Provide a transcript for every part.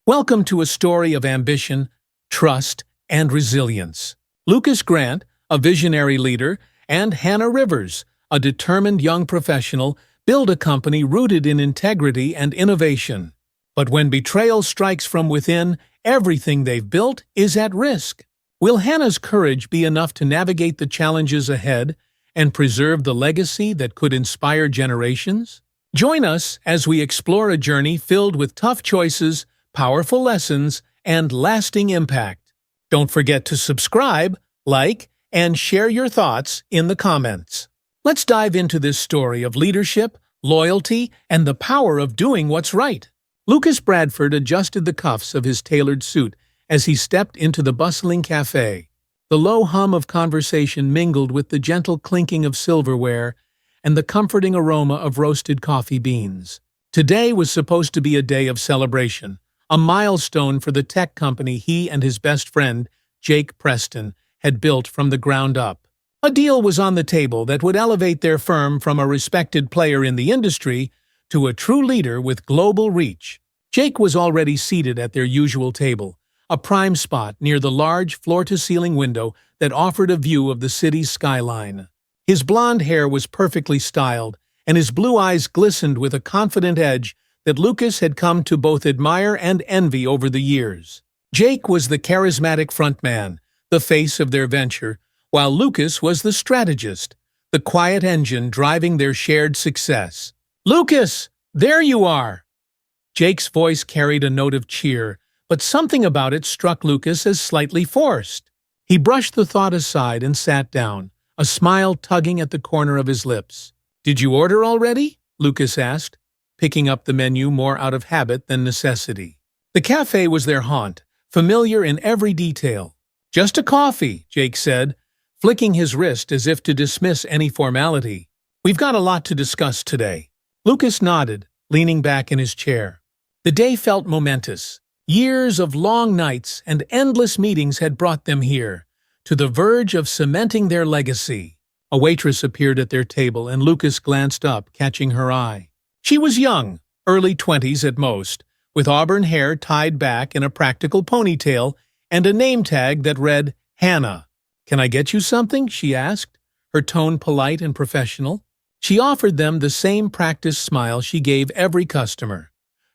Welcome to a story of ambition, trust, and resilience. Lucas Grant, a visionary leader, and Hannah Rivers, a determined young professional, build a company rooted in integrity and innovation. But when betrayal strikes from within, everything they've built is at risk. Will Hannah's courage be enough to navigate the challenges ahead and preserve the legacy that could inspire generations? Join us as we explore a journey filled with tough choices, powerful lessons, and lasting impact. Don't forget to subscribe, like, and share your thoughts in the comments. Let's dive into this story of leadership, loyalty, and the power of doing what's right. Lucas Bradford adjusted the cuffs of his tailored suit as he stepped into the bustling cafe. The low hum of conversation mingled with the gentle clinking of silverware and the comforting aroma of roasted coffee beans. Today was supposed to be a day of celebration, a milestone for the tech company he and his best friend, Jake Preston, had built from the ground up. A deal was on the table that would elevate their firm from a respected player in the industry to a true leader with global reach. Jake was already seated at their usual table, a prime spot near the large floor-to-ceiling window that offered a view of the city's skyline. His blonde hair was perfectly styled, and his blue eyes glistened with a confident edge that Lucas had come to both admire and envy over the years. Jake was the charismatic frontman, the face of their venture, while Lucas was the strategist, the quiet engine driving their shared success. "Lucas, there you are!" Jake's voice carried a note of cheer, but something about it struck Lucas as slightly forced. He brushed the thought aside and sat down, a smile tugging at the corner of his lips. "Did you order already?" Lucas asked, picking up the menu more out of habit than necessity. The cafe was their haunt, familiar in every detail. "Just a coffee," Jake said, flicking his wrist as if to dismiss any formality. "We've got a lot to discuss today." Lucas nodded, leaning back in his chair. The day felt momentous. Years of long nights and endless meetings had brought them here, to the verge of cementing their legacy. A waitress appeared at their table, and Lucas glanced up, catching her eye. She was young, early 20s at most, with auburn hair tied back in a practical ponytail and a name tag that read Hannah. "Can I get you something?" she asked, her tone polite and professional. She offered them the same practiced smile she gave every customer,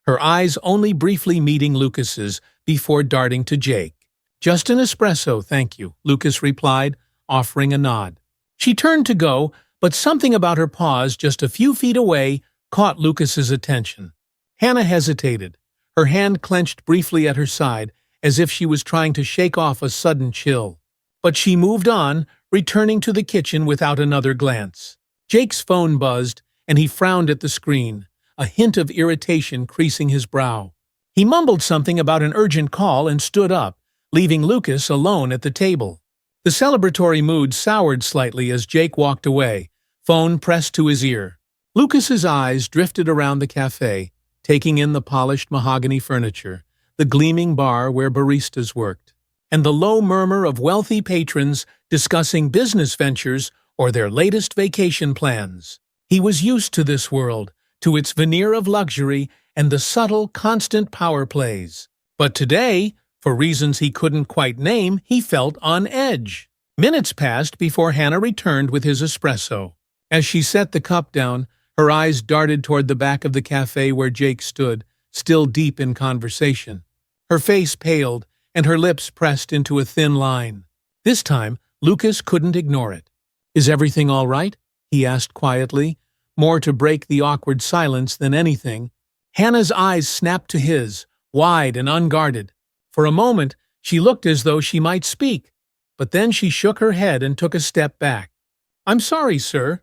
her eyes only briefly meeting Lucas's before darting to Jake. "Just an espresso, thank you," Lucas replied, offering a nod. She turned to go, but something about her pause just a few feet away caught Lucas's attention. Hannah hesitated, her hand clenched briefly at her side, as if she was trying to shake off a sudden chill. But she moved on, returning to the kitchen without another glance. Jake's phone buzzed, and he frowned at the screen, a hint of irritation creasing his brow. He mumbled something about an urgent call and stood up, leaving Lucas alone at the table. The celebratory mood soured slightly as Jake walked away, phone pressed to his ear. Lucas's eyes drifted around the cafe, taking in the polished mahogany furniture, the gleaming bar where baristas worked, and the low murmur of wealthy patrons discussing business ventures or their latest vacation plans. He was used to this world, to its veneer of luxury and the subtle, constant power plays. But today, for reasons he couldn't quite name, he felt on edge. Minutes passed before Hannah returned with his espresso. As she set the cup down, her eyes darted toward the back of the cafe where Jake stood, still deep in conversation. Her face paled, and her lips pressed into a thin line. This time, Lucas couldn't ignore it. "Is everything all right?" he asked quietly, more to break the awkward silence than anything. Hannah's eyes snapped to his, wide and unguarded. For a moment, she looked as though she might speak, but then she shook her head and took a step back. "I'm sorry, sir.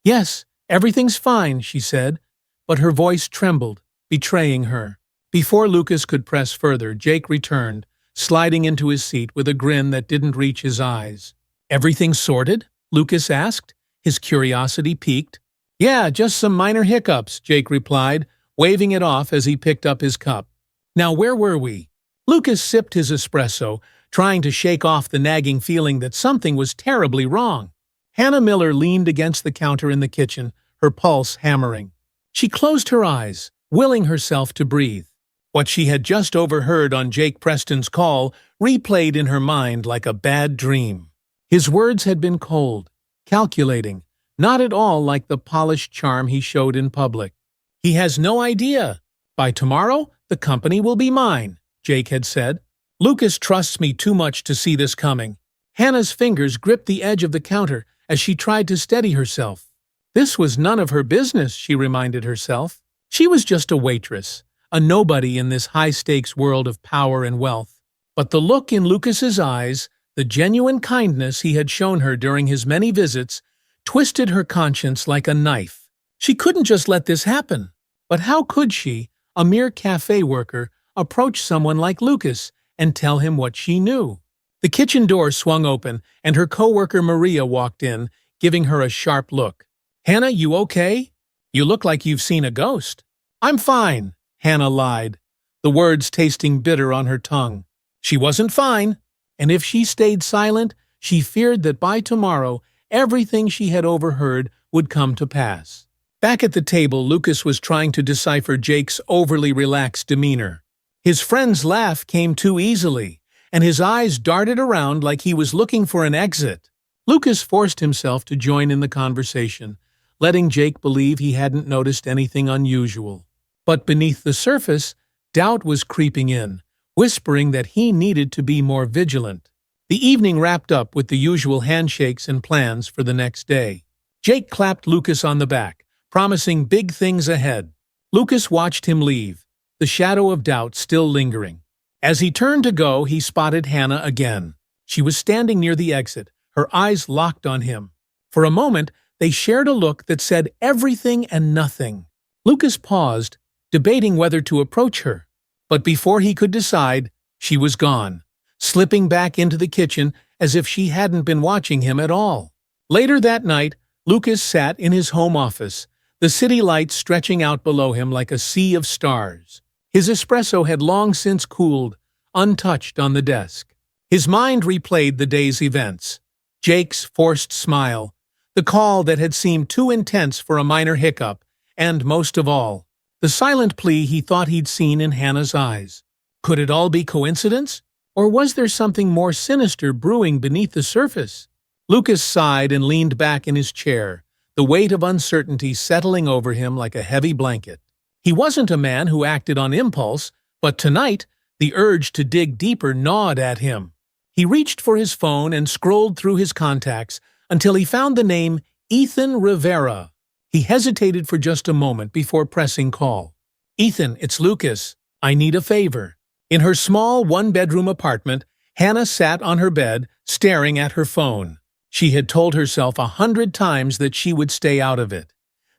Yes, everything's fine," she said, but her voice trembled, betraying her. Before Lucas could press further, Jake returned, sliding into his seat with a grin that didn't reach his eyes. "Everything sorted?" Lucas asked, his curiosity piqued. "Yeah, just some minor hiccups," Jake replied, waving it off as he picked up his cup. "Now where were we?" Lucas sipped his espresso, trying to shake off the nagging feeling that something was terribly wrong. Hannah Miller leaned against the counter in the kitchen, her pulse hammering. She closed her eyes, willing herself to breathe. What she had just overheard on Jake Preston's call replayed in her mind like a bad dream. His words had been cold, calculating, not at all like the polished charm he showed in public. "He has no idea. By tomorrow, the company will be mine," Jake had said. "Lucas trusts me too much to see this coming." Hannah's fingers gripped the edge of the counter as she tried to steady herself. This was none of her business, she reminded herself. She was just a waitress, a nobody in this high-stakes world of power and wealth. But the look in Lucas's eyes, the genuine kindness he had shown her during his many visits, twisted her conscience like a knife. She couldn't just let this happen. But how could she, a mere cafe worker, approach someone like Lucas and tell him what she knew? The kitchen door swung open, and her coworker Maria walked in, giving her a sharp look. "Hannah, you okay? You look like you've seen a ghost." "I'm fine," Hannah lied, the words tasting bitter on her tongue. She wasn't fine, and if she stayed silent, she feared that by tomorrow everything she had overheard would come to pass. Back at the table, Lucas was trying to decipher Jake's overly relaxed demeanor. His friend's laugh came too easily, and his eyes darted around like he was looking for an exit. Lucas forced himself to join in the conversation, letting Jake believe he hadn't noticed anything unusual. But beneath the surface, doubt was creeping in, whispering that he needed to be more vigilant. The evening wrapped up with the usual handshakes and plans for the next day. Jake clapped Lucas on the back, promising big things ahead. Lucas watched him leave, the shadow of doubt still lingering. As he turned to go, he spotted Hannah again. She was standing near the exit, her eyes locked on him. For a moment, they shared a look that said everything and nothing. Lucas paused, debating whether to approach her. But before he could decide, she was gone, slipping back into the kitchen as if she hadn't been watching him at all. Later that night, Lucas sat in his home office, the city lights stretching out below him like a sea of stars. His espresso had long since cooled, untouched on the desk. His mind replayed the day's events. Jake's forced smile, the call that had seemed too intense for a minor hiccup, and, most of all, the silent plea he thought he'd seen in Hannah's eyes. Could it all be coincidence? Or was there something more sinister brewing beneath the surface? Lucas sighed and leaned back in his chair, the weight of uncertainty settling over him like a heavy blanket. He wasn't a man who acted on impulse, but tonight, the urge to dig deeper gnawed at him. He reached for his phone and scrolled through his contacts until he found the name Ethan Rivera. He hesitated for just a moment before pressing call. "Ethan, it's Lucas. I need a favor." In her small one-bedroom apartment, Hannah sat on her bed, staring at her phone. She had told herself 100 times that she would stay out of it,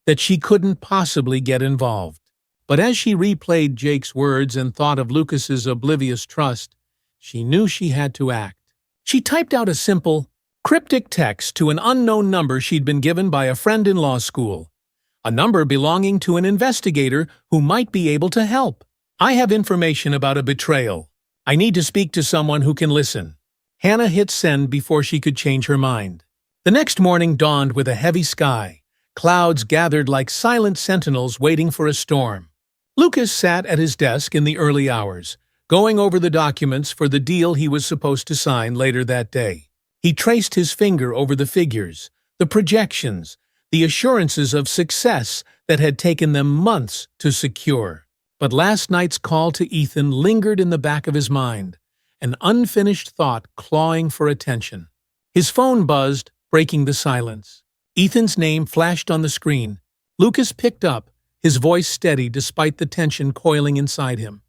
that she couldn't possibly get involved. But as she replayed Jake's words and thought of Lucas's oblivious trust, she knew she had to act. She typed out a simple, cryptic text to an unknown number she'd been given by a friend in law school, a number belonging to an investigator who might be able to help. "I have information about a betrayal. I need to speak to someone who can listen." Hannah hit send before she could change her mind. The next morning dawned with a heavy sky. Clouds gathered like silent sentinels waiting for a storm. Lucas sat at his desk in the early hours, going over the documents for the deal he was supposed to sign later that day. He traced his finger over the figures, the projections, the assurances of success that had taken them months to secure. But last night's call to Ethan lingered in the back of his mind, an unfinished thought clawing for attention. His phone buzzed, breaking the silence. Ethan's name flashed on the screen. Lucas picked up, his voice steady despite the tension coiling inside him.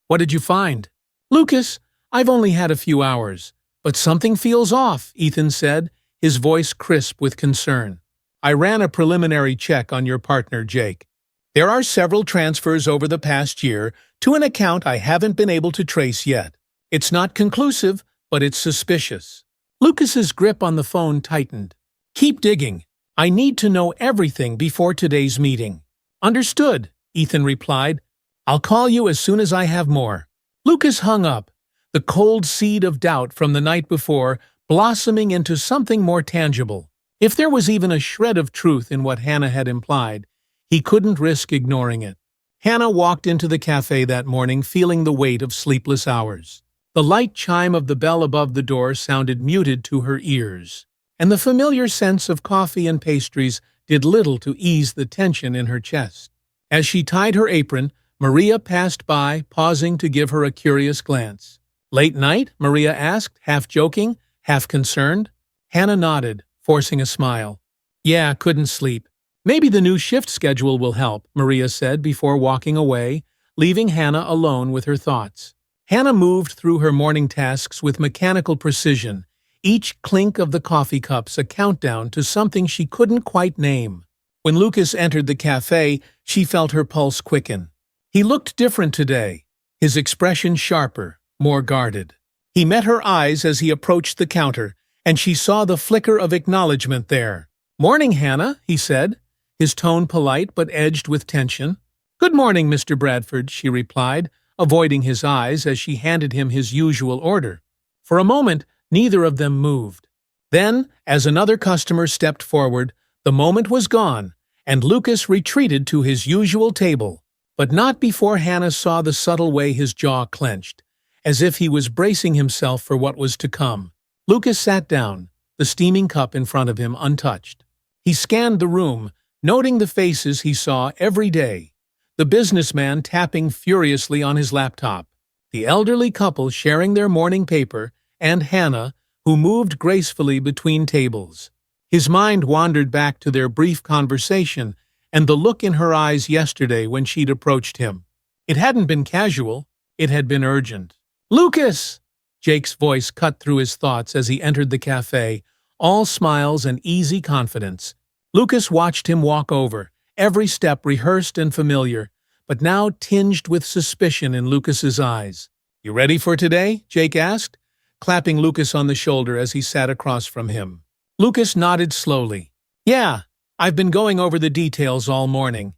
"What did you find?" "Lucas, I've only had a few hours, but something feels off," Ethan said, his voice crisp with concern. "I ran a preliminary check on your partner, Jake. There are several transfers over the past year to an account I haven't been able to trace yet. It's not conclusive, but it's suspicious." Lucas's grip on the phone tightened. "Keep digging. I need to know everything before today's meeting." "Understood," Ethan replied. "I'll call you as soon as I have more." Lucas hung up, the cold seed of doubt from the night before blossoming into something more tangible. If there was even a shred of truth in what Hannah had implied, he couldn't risk ignoring it. Hannah walked into the cafe that morning feeling the weight of sleepless hours. The light chime of the bell above the door sounded muted to her ears, and the familiar sense of coffee and pastries did little to ease the tension in her chest. As she tied her apron, Maria passed by, pausing to give her a curious glance. "Late night?" Maria asked, half joking, half concerned. Hannah nodded, forcing a smile. "Yeah, couldn't sleep. Maybe the new shift schedule will help," Maria said before walking away, leaving Hannah alone with her thoughts. Hannah moved through her morning tasks with mechanical precision, each clink of the coffee cups a countdown to something she couldn't quite name. When Lucas entered the cafe, she felt her pulse quicken. He looked different today, his expression sharper, more guarded. He met her eyes as he approached the counter, and she saw the flicker of acknowledgement there. "Morning, Hannah," he said, his tone polite but edged with tension. "Good morning, Mr. Bradford," she replied, avoiding his eyes as she handed him his usual order. For a moment, neither of them moved. Then, as another customer stepped forward, the moment was gone, and Lucas retreated to his usual table, but not before Hannah saw the subtle way his jaw clenched, as if he was bracing himself for what was to come. Lucas sat down, the steaming cup in front of him untouched. He scanned the room, noting the faces he saw every day. The businessman tapping furiously on his laptop, the elderly couple sharing their morning paper, and Hannah, who moved gracefully between tables. His mind wandered back to their brief conversation and the look in her eyes yesterday when she'd approached him. It hadn't been casual, it had been urgent. "Lucas!" Jake's voice cut through his thoughts as he entered the cafe, all smiles and easy confidence. Lucas watched him walk over, every step rehearsed and familiar, but now tinged with suspicion in Lucas's eyes. "You ready for today?" Jake asked, clapping Lucas on the shoulder as he sat across from him. Lucas nodded slowly. "Yeah, I've been going over the details all morning."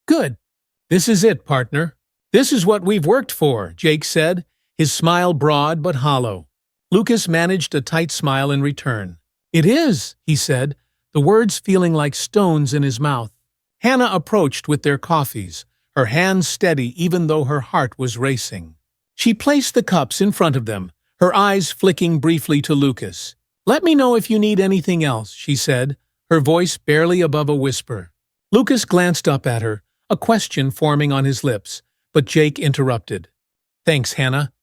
"Good. This is it, partner. This is what we've worked for," Jake said, his smile broad but hollow. Lucas managed a tight smile in return. "It is," he said, the words feeling like stones in his mouth. Hannah approached with their coffees, her hands steady even though her heart was racing. She placed the cups in front of them, her eyes flicking briefly to Lucas. "Let me know if you need anything else," she said, her voice barely above a whisper. Lucas glanced up at her, a question forming on his lips, but Jake interrupted. "Thanks, Hannah."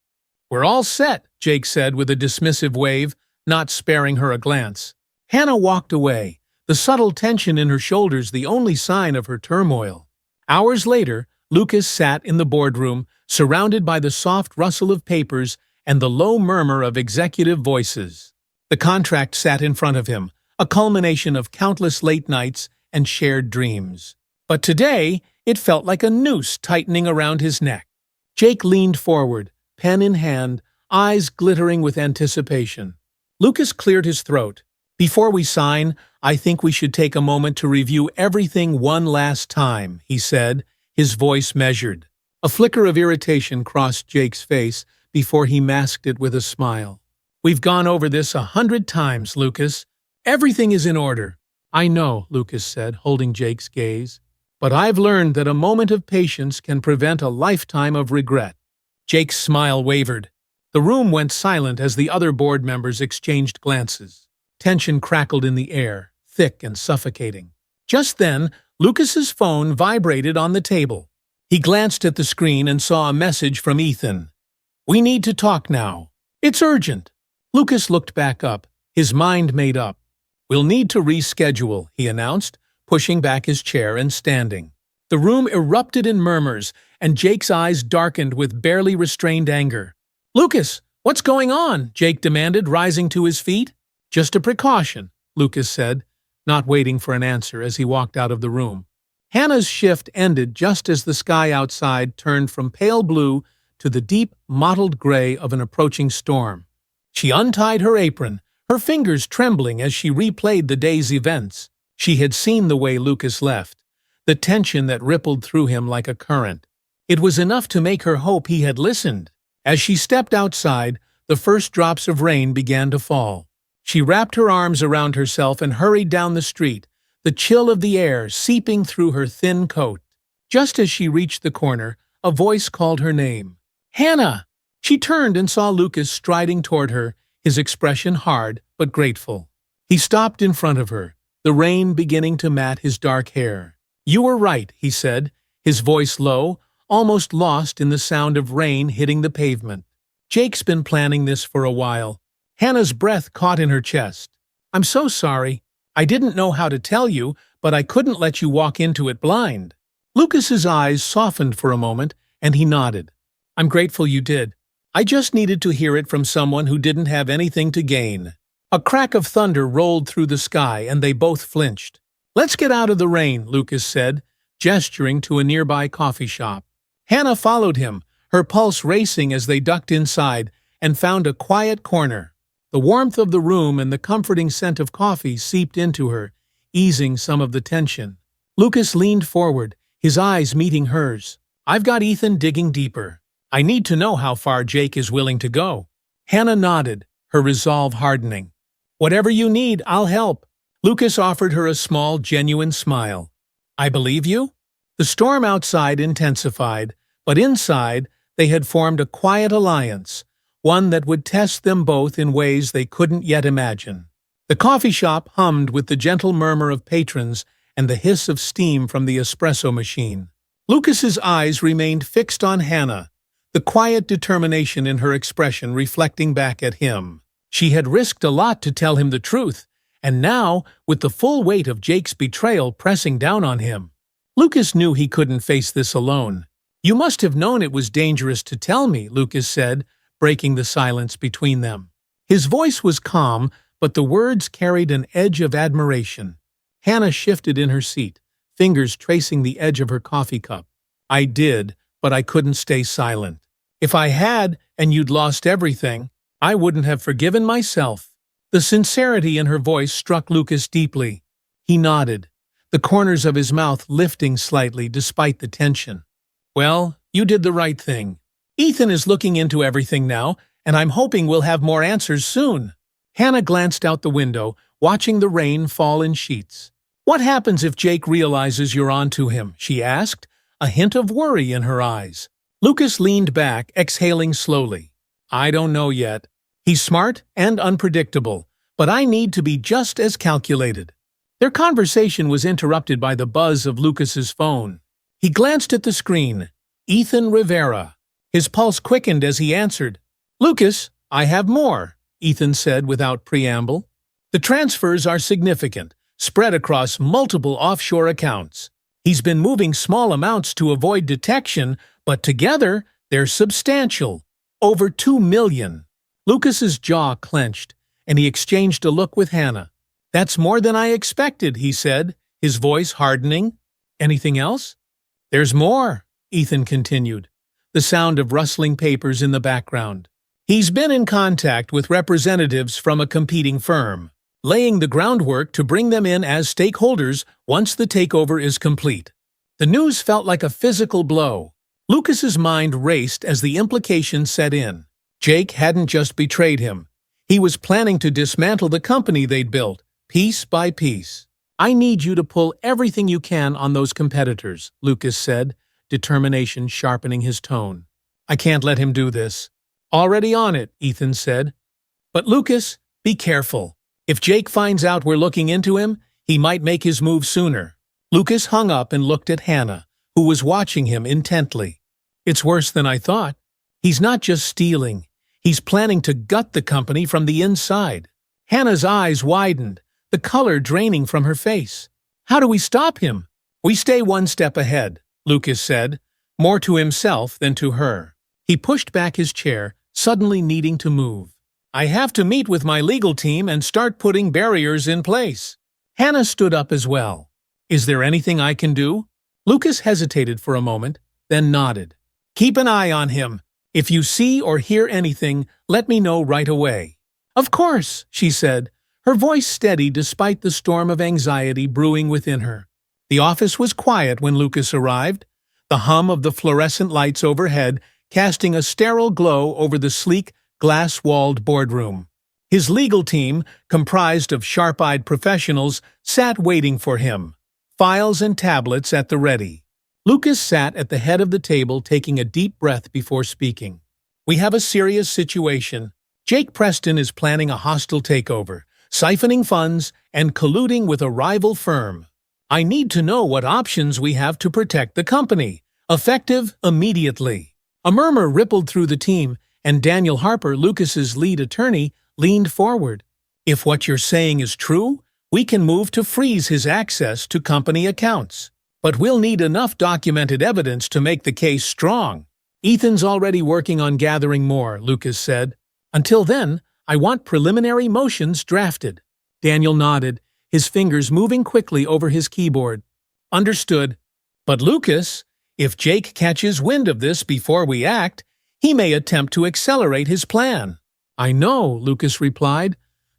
"We're all set," Jake said with a dismissive wave, not sparing her a glance. Hannah walked away, the subtle tension in her shoulders the only sign of her turmoil. Hours later, Lucas sat in the boardroom, surrounded by the soft rustle of papers and the low murmur of executive voices. The contract sat in front of him, a culmination of countless late nights and shared dreams. But today, it felt like a noose tightening around his neck. Jake leaned forward, pen in hand, eyes glittering with anticipation. Lucas cleared his throat. "Before we sign, I think we should take a moment to review everything one last time," he said, his voice measured. A flicker of irritation crossed Jake's face before he masked it with a smile. "We've gone over this 100 times, Lucas. Everything is in order." "I know," Lucas said, holding Jake's gaze. "But I've learned that a moment of patience can prevent a lifetime of regret." Jake's smile wavered. The room went silent as the other board members exchanged glances. Tension crackled in the air, thick and suffocating. Just then, Lucas's phone vibrated on the table. He glanced at the screen and saw a message from Ethan. "We need to talk now. It's urgent." Lucas looked back up, his mind made up. "We'll need to reschedule," he announced, pushing back his chair and standing. The room erupted in murmurs, and Jake's eyes darkened with barely restrained anger. "Lucas, what's going on?" Jake demanded, rising to his feet. "Just a precaution," Lucas said, not waiting for an answer as he walked out of the room. Hannah's shift ended just as the sky outside turned from pale blue to the deep, mottled gray of an approaching storm. She untied her apron, her fingers trembling as she replayed the day's events. She had seen the way Lucas left, the tension that rippled through him like a current. It was enough to make her hope he had listened. As she stepped outside, the first drops of rain began to fall. She wrapped her arms around herself and hurried down the street, the chill of the air seeping through her thin coat. Just as she reached the corner, a voice called her name. Hannah! She turned and saw Lucas striding toward her, his expression hard but grateful. He stopped in front of her, the rain beginning to mat his dark hair. You were right, he said, his voice low, almost lost in the sound of rain hitting the pavement. Jake's been planning this for a while. Hannah's breath caught in her chest. I'm so sorry. I didn't know how to tell you, but I couldn't let you walk into it blind. Lucas's eyes softened for a moment, and he nodded. I'm grateful you did. I just needed to hear it from someone who didn't have anything to gain. A crack of thunder rolled through the sky, and they both flinched. Let's get out of the rain, Lucas said, gesturing to a nearby coffee shop. Hannah followed him, her pulse racing as they ducked inside and found a quiet corner. The warmth of the room and the comforting scent of coffee seeped into her, easing some of the tension. Lucas leaned forward, his eyes meeting hers. I've got Ethan digging deeper. I need to know how far Jake is willing to go. Hannah nodded, her resolve hardening. Whatever you need, I'll help. Lucas offered her a small, genuine smile. I believe you? The storm outside intensified, but inside they had formed a quiet alliance, one that would test them both in ways they couldn't yet imagine. The coffee shop hummed with the gentle murmur of patrons and the hiss of steam from the espresso machine. Lucas's eyes remained fixed on Hannah, the quiet determination in her expression reflecting back at him. She had risked a lot to tell him the truth, and now, with the full weight of Jake's betrayal pressing down on him, Lucas knew he couldn't face this alone. You must have known it was dangerous to tell me, Lucas said, breaking the silence between them. His voice was calm, but the words carried an edge of admiration. Hannah shifted in her seat, fingers tracing the edge of her coffee cup. I did, but I couldn't stay silent. If I had, and you'd lost everything, I wouldn't have forgiven myself. The sincerity in her voice struck Lucas deeply. He nodded, the corners of his mouth lifting slightly despite the tension. Well, you did the right thing. Ethan is looking into everything now, and I'm hoping we'll have more answers soon. Hannah glanced out the window, watching the rain fall in sheets. What happens if Jake realizes you're onto him? She asked, a hint of worry in her eyes. Lucas leaned back, exhaling slowly. I don't know yet. He's smart and unpredictable, but I need to be just as calculated. Their conversation was interrupted by the buzz of Lucas's phone. He glanced at the screen. Ethan Rivera. His pulse quickened as he answered. Lucas, I have more, Ethan said without preamble. The transfers are significant, spread across multiple offshore accounts. He's been moving small amounts to avoid detection, but together they're substantial. Over 2 million. Lucas's jaw clenched, and he exchanged a look with Hannah. That's more than I expected, he said, his voice hardening. Anything else? There's more, Ethan continued, the sound of rustling papers in the background. He's been in contact with representatives from a competing firm, laying the groundwork to bring them in as stakeholders once the takeover is complete. The news felt like a physical blow. Lucas's mind raced as the implications set in. Jake hadn't just betrayed him. He was planning to dismantle the company they'd built, piece by piece. I need you to pull everything you can on those competitors, Lucas said, determination sharpening his tone. I can't let him do this. Already on it, Ethan said. But Lucas, be careful. If Jake finds out we're looking into him, he might make his move sooner. Lucas hung up and looked at Hannah, who was watching him intently. It's worse than I thought. He's not just stealing. He's planning to gut the company from the inside. Hannah's eyes widened, the color draining from her face. How do we stop him? We stay one step ahead, Lucas said, more to himself than to her. He pushed back his chair, suddenly needing to move. I have to meet with my legal team and start putting barriers in place. Hannah stood up as well. Is there anything I can do? Lucas hesitated for a moment, then nodded. Keep an eye on him. If you see or hear anything, let me know right away. Of course, she said, her voice steady despite the storm of anxiety brewing within her. The office was quiet when Lucas arrived, the hum of the fluorescent lights overhead casting a sterile glow over the sleek, glass-walled boardroom. His legal team, comprised of sharp-eyed professionals, sat waiting for him, files and tablets at the ready. Lucas sat at the head of the table taking a deep breath before speaking. We have a serious situation. Jake Preston is planning a hostile takeover, siphoning funds, and colluding with a rival firm. I need to know what options we have to protect the company. Effective immediately. A murmur rippled through the team, and Daniel Harper, Lucas's lead attorney, leaned forward. If what you're saying is true, we can move to freeze his access to company accounts. But we'll need enough documented evidence to make the case strong. Ethan's already working on gathering more, Lucas said. Until then, I want preliminary motions drafted. Daniel nodded, his fingers moving quickly over his keyboard. Understood. But Lucas, if Jake catches wind of this before we act, he may attempt to accelerate his plan. I know, Lucas replied,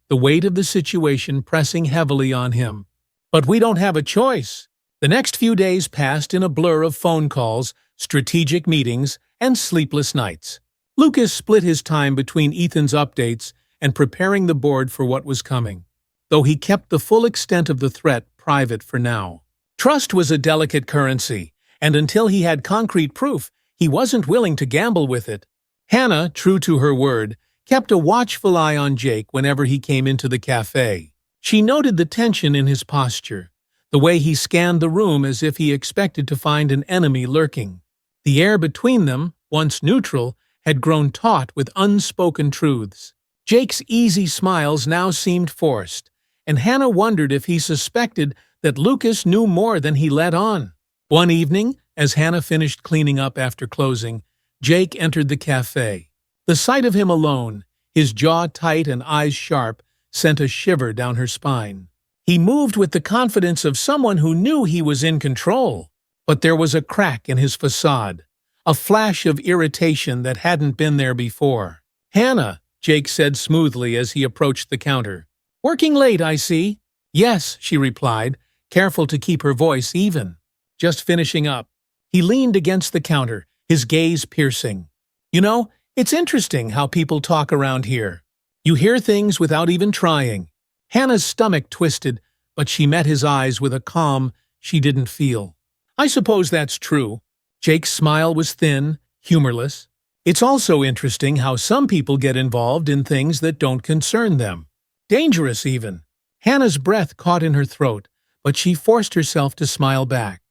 the weight of the situation pressing heavily on him. But we don't have a choice. The next few days passed in a blur of phone calls, strategic meetings, and sleepless nights. Lucas split his time between Ethan's updates and preparing the board for what was coming, though he kept the full extent of the threat private for now. Trust was a delicate currency, and until he had concrete proof, he wasn't willing to gamble with it. Hannah, true to her word, kept a watchful eye on Jake whenever he came into the cafe. She noted the tension in his posture, the way he scanned the room as if he expected to find an enemy lurking. The air between them, once neutral, had grown taut with unspoken truths. Jake's easy smiles now seemed forced, and Hannah wondered if he suspected that Lucas knew more than he let on. One evening, as Hannah finished cleaning up after closing, Jake entered the cafe. The sight of him alone, his jaw tight and eyes sharp, sent a shiver down her spine. He moved with the confidence of someone who knew he was in control. But there was a crack in his facade, a flash of irritation that hadn't been there before. Hannah, Jake said smoothly as he approached the counter. Working late, I see. Yes, she replied, careful to keep her voice even. Just finishing up. He leaned against the counter, his gaze piercing. You know, it's interesting how people talk around here. You hear things without even trying. Hannah's stomach twisted, but she met his eyes with a calm she didn't feel. I suppose that's true. Jake's smile was thin, humorless. It's also interesting how some people get involved in things that don't concern them. Dangerous, even. Hannah's breath caught in her throat, but she forced herself to smile back.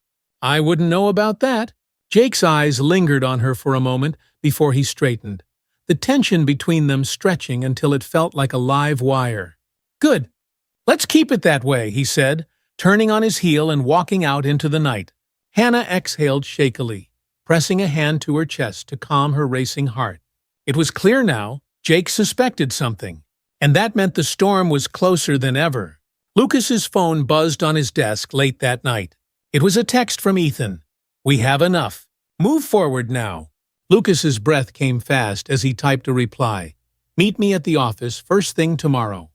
I wouldn't know about that. Jake's eyes lingered on her for a moment before he straightened, the tension between them stretching until it felt like a live wire. Good. Let's keep it that way, he said, turning on his heel and walking out into the night. Hannah exhaled shakily, pressing a hand to her chest to calm her racing heart. It was clear now, Jake suspected something, and that meant the storm was closer than ever. Lucas's phone buzzed on his desk late that night. It was a text from Ethan. We have enough. Move forward now. Lucas's breath came fast as he typed a reply. Meet me at the office first thing tomorrow.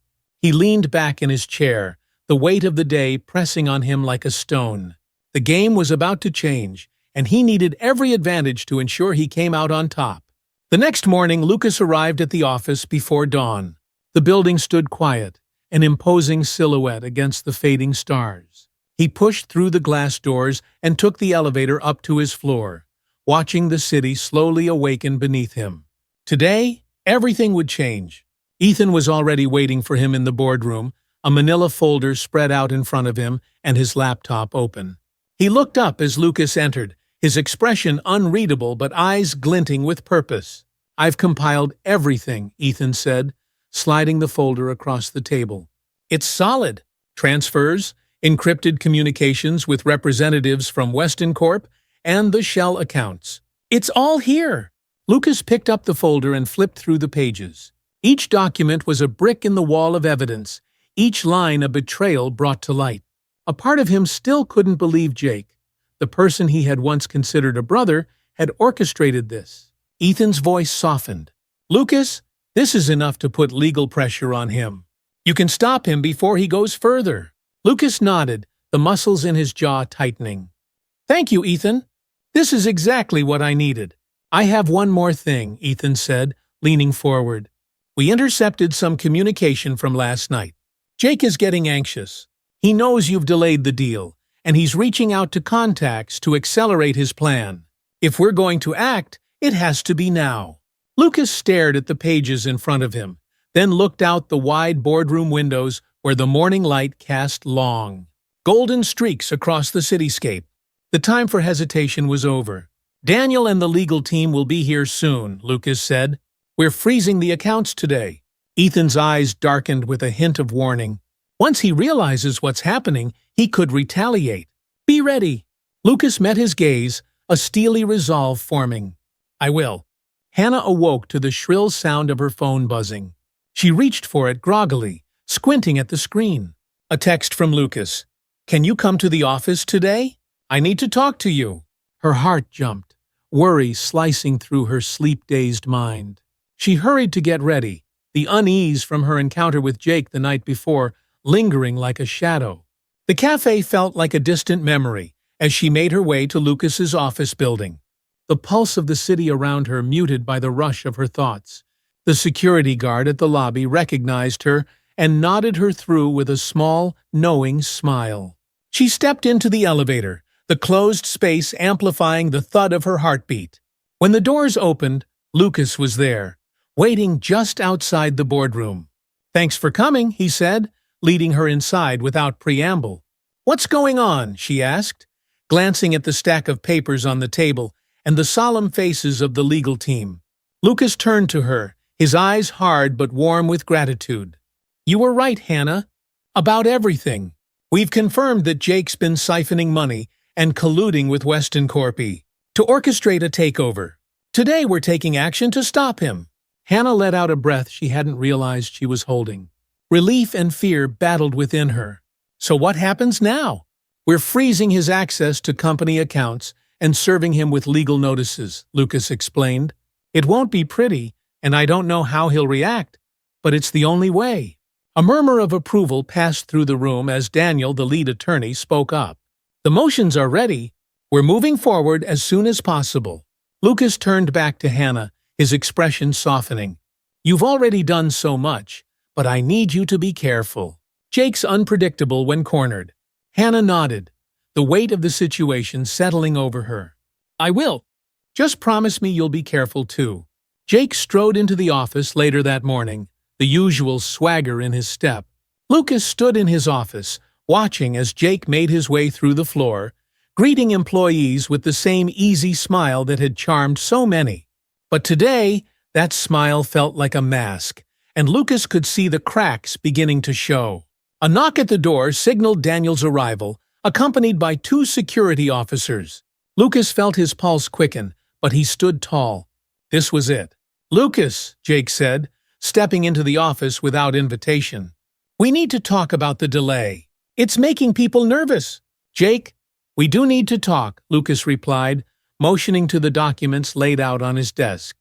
He leaned back in his chair, the weight of the day pressing on him like a stone. The game was about to change, and he needed every advantage to ensure he came out on top. The next morning, Lucas arrived at the office before dawn. The building stood quiet, an imposing silhouette against the fading stars. He pushed through the glass doors and took the elevator up to his floor, watching the city slowly awaken beneath him. Today, everything would change. Ethan was already waiting for him in the boardroom, a manila folder spread out in front of him and his laptop open. He looked up as Lucas entered, his expression unreadable but eyes glinting with purpose. I've compiled everything, Ethan said, sliding the folder across the table. It's solid. Transfers, encrypted communications with representatives from Weston Corp, and the shell accounts. It's all here. Lucas picked up the folder and flipped through the pages. Each document was a brick in the wall of evidence, each line a betrayal brought to light. A part of him still couldn't believe Jake, the person he had once considered a brother, had orchestrated this. Ethan's voice softened. Lucas, this is enough to put legal pressure on him. You can stop him before he goes further. Lucas nodded, the muscles in his jaw tightening. Thank you, Ethan. This is exactly what I needed. I have one more thing, Ethan said, leaning forward. We intercepted some communication from last night. Jake is getting anxious. He knows you've delayed the deal, and he's reaching out to contacts to accelerate his plan. If we're going to act, it has to be now. Lucas stared at the pages in front of him, then looked out the wide boardroom windows where the morning light cast long, golden streaks across the cityscape. The time for hesitation was over. "Daniel and the legal team will be here soon," Lucas said. "We're freezing the accounts today." Ethan's eyes darkened with a hint of warning. Once he realizes what's happening, he could retaliate. "Be ready." Lucas met his gaze, a steely resolve forming. "I will." Hannah awoke to the shrill sound of her phone buzzing. She reached for it groggily, squinting at the screen. A text from Lucas. "Can you come to the office today? I need to talk to you." Her heart jumped, worry slicing through her sleep-dazed mind. She hurried to get ready, the unease from her encounter with Jake the night before lingering like a shadow. The cafe felt like a distant memory as she made her way to Lucas's office building. The pulse of the city around her muted by the rush of her thoughts. The security guard at the lobby recognized her and nodded her through with a small, knowing smile. She stepped into the elevator, the closed space amplifying the thud of her heartbeat. When the doors opened, Lucas was there, waiting just outside the boardroom. "Thanks for coming," he said, leading her inside without preamble. "What's going on?" she asked, glancing at the stack of papers on the table and the solemn faces of the legal team. Lucas turned to her, his eyes hard but warm with gratitude. "You were right, Hannah. About everything. We've confirmed that Jake's been siphoning money and colluding with Weston Corpy to orchestrate a takeover. Today we're taking action to stop him." Hannah let out a breath she hadn't realized she was holding. Relief and fear battled within her. "So what happens now?" "We're freezing his access to company accounts and serving him with legal notices," Lucas explained. "It won't be pretty, and I don't know how he'll react, but it's the only way." A murmur of approval passed through the room as Daniel, the lead attorney, spoke up. "The motions are ready. We're moving forward as soon as possible." Lucas turned back to Hannah, his expression softening. "You've already done so much, but I need you to be careful." Jake's unpredictable when cornered. Hannah nodded, the weight of the situation settling over her. "I will. Just promise me you'll be careful too." Jake strode into the office later that morning, the usual swagger in his step. Lucas stood in his office, watching as Jake made his way through the floor, greeting employees with the same easy smile that had charmed so many. But today, that smile felt like a mask, and Lucas could see the cracks beginning to show. A knock at the door signaled Daniel's arrival, accompanied by 2 security officers. Lucas felt his pulse quicken, but he stood tall. This was it. "Lucas," Jake said, stepping into the office without invitation. "We need to talk about the delay. It's making people nervous." "Jake, we do need to talk," Lucas replied, motioning to the documents laid out on his desk.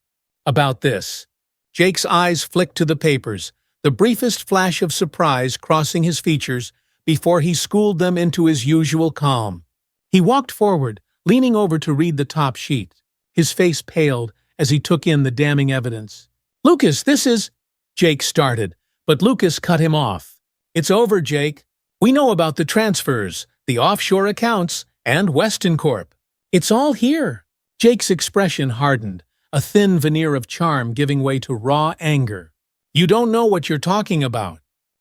"About this." Jake's eyes flicked to the papers, the briefest flash of surprise crossing his features before he schooled them into his usual calm. He walked forward, leaning over to read the top sheet. His face paled as he took in the damning evidence. "Lucas, this is—" Jake started, but Lucas cut him off. "It's over, Jake. We know about the transfers, the offshore accounts, and Weston Corp. It's all here." Jake's expression hardened, a thin veneer of charm giving way to raw anger. "You don't know what you're talking about.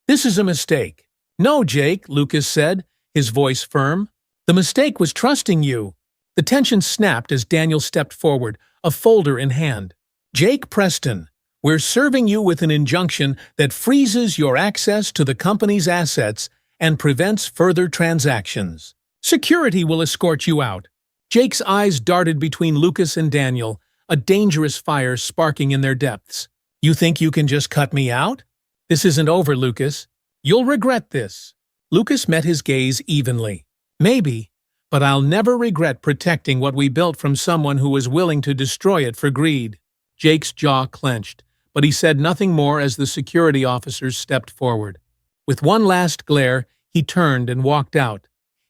This is a mistake." "No, Jake," Lucas said, his voice firm. "The mistake was trusting you." The tension snapped as Daniel stepped forward, a folder in hand. "Jake Preston, we're serving you with an injunction that freezes your access to the company's assets and prevents further transactions. Security will escort you out." Jake's eyes darted between Lucas and Daniel, a dangerous fire sparking in their depths. "You think you can just cut me out? This isn't over, Lucas. You'll regret this." Lucas met his gaze evenly. "Maybe, but I'll never regret protecting what we built from someone who was willing to destroy it for greed." Jake's jaw clenched, but he said nothing more as the security officers stepped forward. With one last glare, he turned and walked out,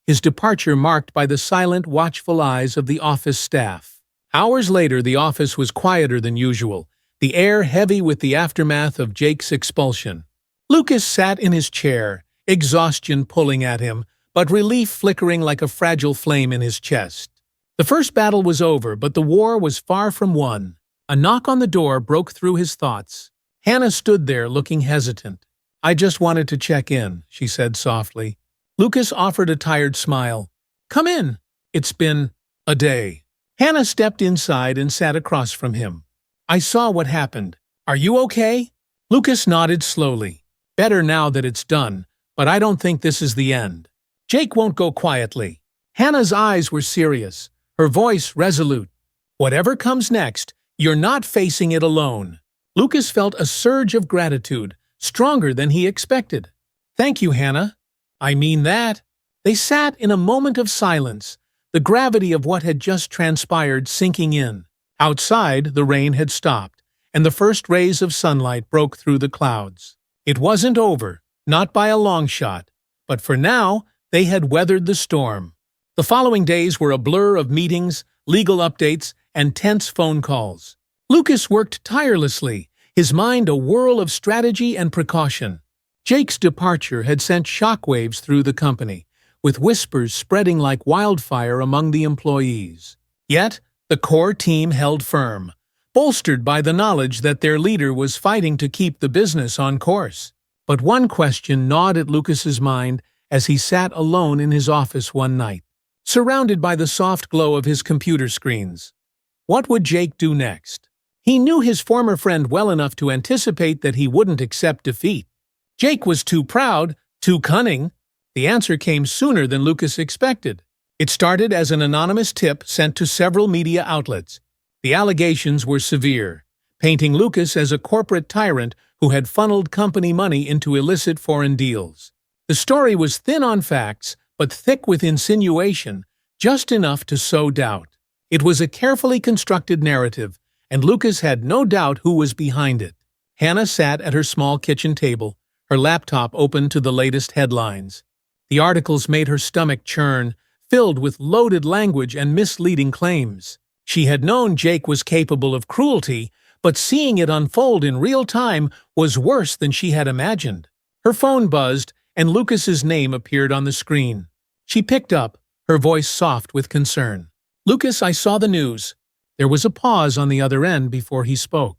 his departure marked by the silent, watchful eyes of the office staff. Hours later, the office was quieter than usual, the air heavy with the aftermath of Jake's expulsion. Lucas sat in his chair, exhaustion pulling at him, but relief flickering like a fragile flame in his chest. The first battle was over, but the war was far from won. A knock on the door broke through his thoughts. Hannah stood there looking hesitant. "I just wanted to check in," she said softly. Lucas offered a tired smile. "Come in. It's been a day." Hannah stepped inside and sat across from him. "I saw what happened. Are you okay?" Lucas nodded slowly. "Better now that it's done, but I don't think this is the end. Jake won't go quietly." Hannah's eyes were serious, her voice resolute. "Whatever comes next, you're not facing it alone." Lucas felt a surge of gratitude, stronger than he expected. "Thank you, Hannah. I mean that." They sat in a moment of silence, the gravity of what had just transpired sinking in. Outside, the rain had stopped, and the first rays of sunlight broke through the clouds. It wasn't over, not by a long shot, but for now, they had weathered the storm. The following days were a blur of meetings, legal updates, and tense phone calls. Lucas worked tirelessly, his mind a whirl of strategy and precaution. Jake's departure had sent shockwaves through the company, with whispers spreading like wildfire among the employees. Yet, the core team held firm, bolstered by the knowledge that their leader was fighting to keep the business on course. But one question gnawed at Lucas's mind as he sat alone in his office one night, surrounded by the soft glow of his computer screens. What would Jake do next? He knew his former friend well enough to anticipate that he wouldn't accept defeat. Jake was too proud, too cunning. The answer came sooner than Lucas expected. It started as an anonymous tip sent to several media outlets. The allegations were severe, painting Lucas as a corporate tyrant who had funneled company money into illicit foreign deals. The story was thin on facts, but thick with insinuation, just enough to sow doubt. It was a carefully constructed narrative, and Lucas had no doubt who was behind it. Hannah sat at her small kitchen table, her laptop open to the latest headlines. The articles made her stomach churn, filled with loaded language and misleading claims. She had known Jake was capable of cruelty, but seeing it unfold in real time was worse than she had imagined. Her phone buzzed, and Lucas's name appeared on the screen. She picked up, her voice soft with concern. "Lucas, I saw the news." There was a pause on the other end before he spoke.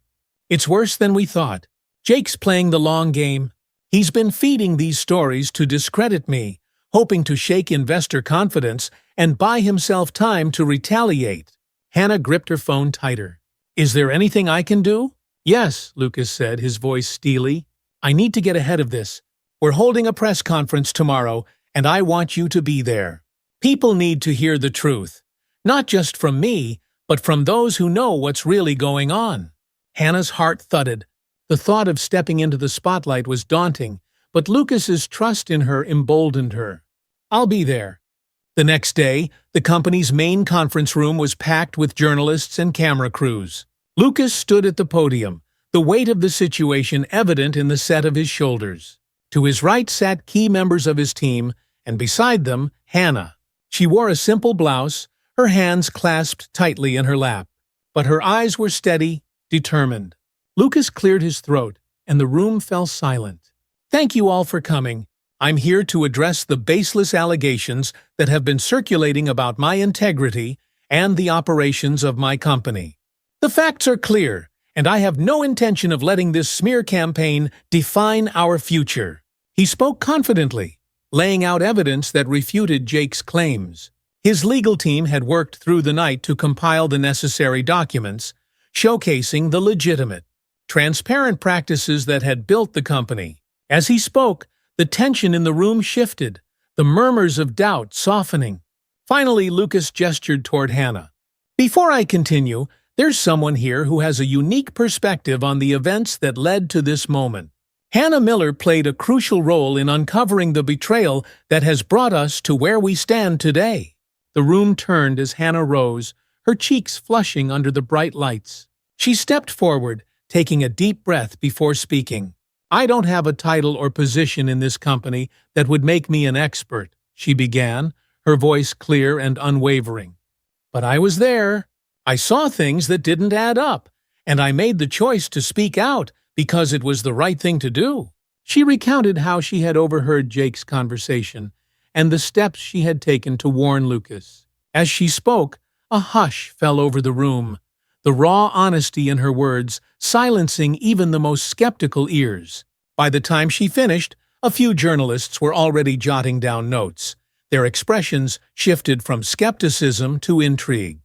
"It's worse than we thought. Jake's playing the long game. He's been feeding these stories to discredit me, hoping to shake investor confidence and buy himself time to retaliate." Hannah gripped her phone tighter. "Is there anything I can do?" "Yes," Lucas said, his voice steely. "I need to get ahead of this. We're holding a press conference tomorrow, and I want you to be there. People need to hear the truth, not just from me, but from those who know what's really going on." Hannah's heart thudded. The thought of stepping into the spotlight was daunting, but Lucas's trust in her emboldened her. "I'll be there." The next day, the company's main conference room was packed with journalists and camera crews. Lucas stood at the podium, the weight of the situation evident in the set of his shoulders. To his right sat key members of his team, and beside them, Hannah. She wore a simple blouse, her hands clasped tightly in her lap. But her eyes were steady, determined. Lucas cleared his throat, and the room fell silent. "Thank you all for coming. I'm here to address the baseless allegations that have been circulating about my integrity and the operations of my company. The facts are clear, and I have no intention of letting this smear campaign define our future." He spoke confidently, laying out evidence that refuted Jake's claims. His legal team had worked through the night to compile the necessary documents, showcasing the legitimate, transparent practices that had built the company. As he spoke, the tension in the room shifted, the murmurs of doubt softening. Finally, Lucas gestured toward Hannah. "Before I continue, there's someone here who has a unique perspective on the events that led to this moment." Hannah Miller played a crucial role in uncovering the betrayal that has brought us to where we stand today. The room turned as Hannah rose, her cheeks flushing under the bright lights. She stepped forward, taking a deep breath before speaking. "I don't have a title or position in this company that would make me an expert," she began, her voice clear and unwavering. "But I was there. I saw things that didn't add up, and I made the choice to speak out because it was the right thing to do." She recounted how she had overheard Jake's conversation and the steps she had taken to warn Lucas. As she spoke, a hush fell over the room, the raw honesty in her words silencing even the most skeptical ears. By the time she finished, a few journalists were already jotting down notes. Their expressions shifted from skepticism to intrigue.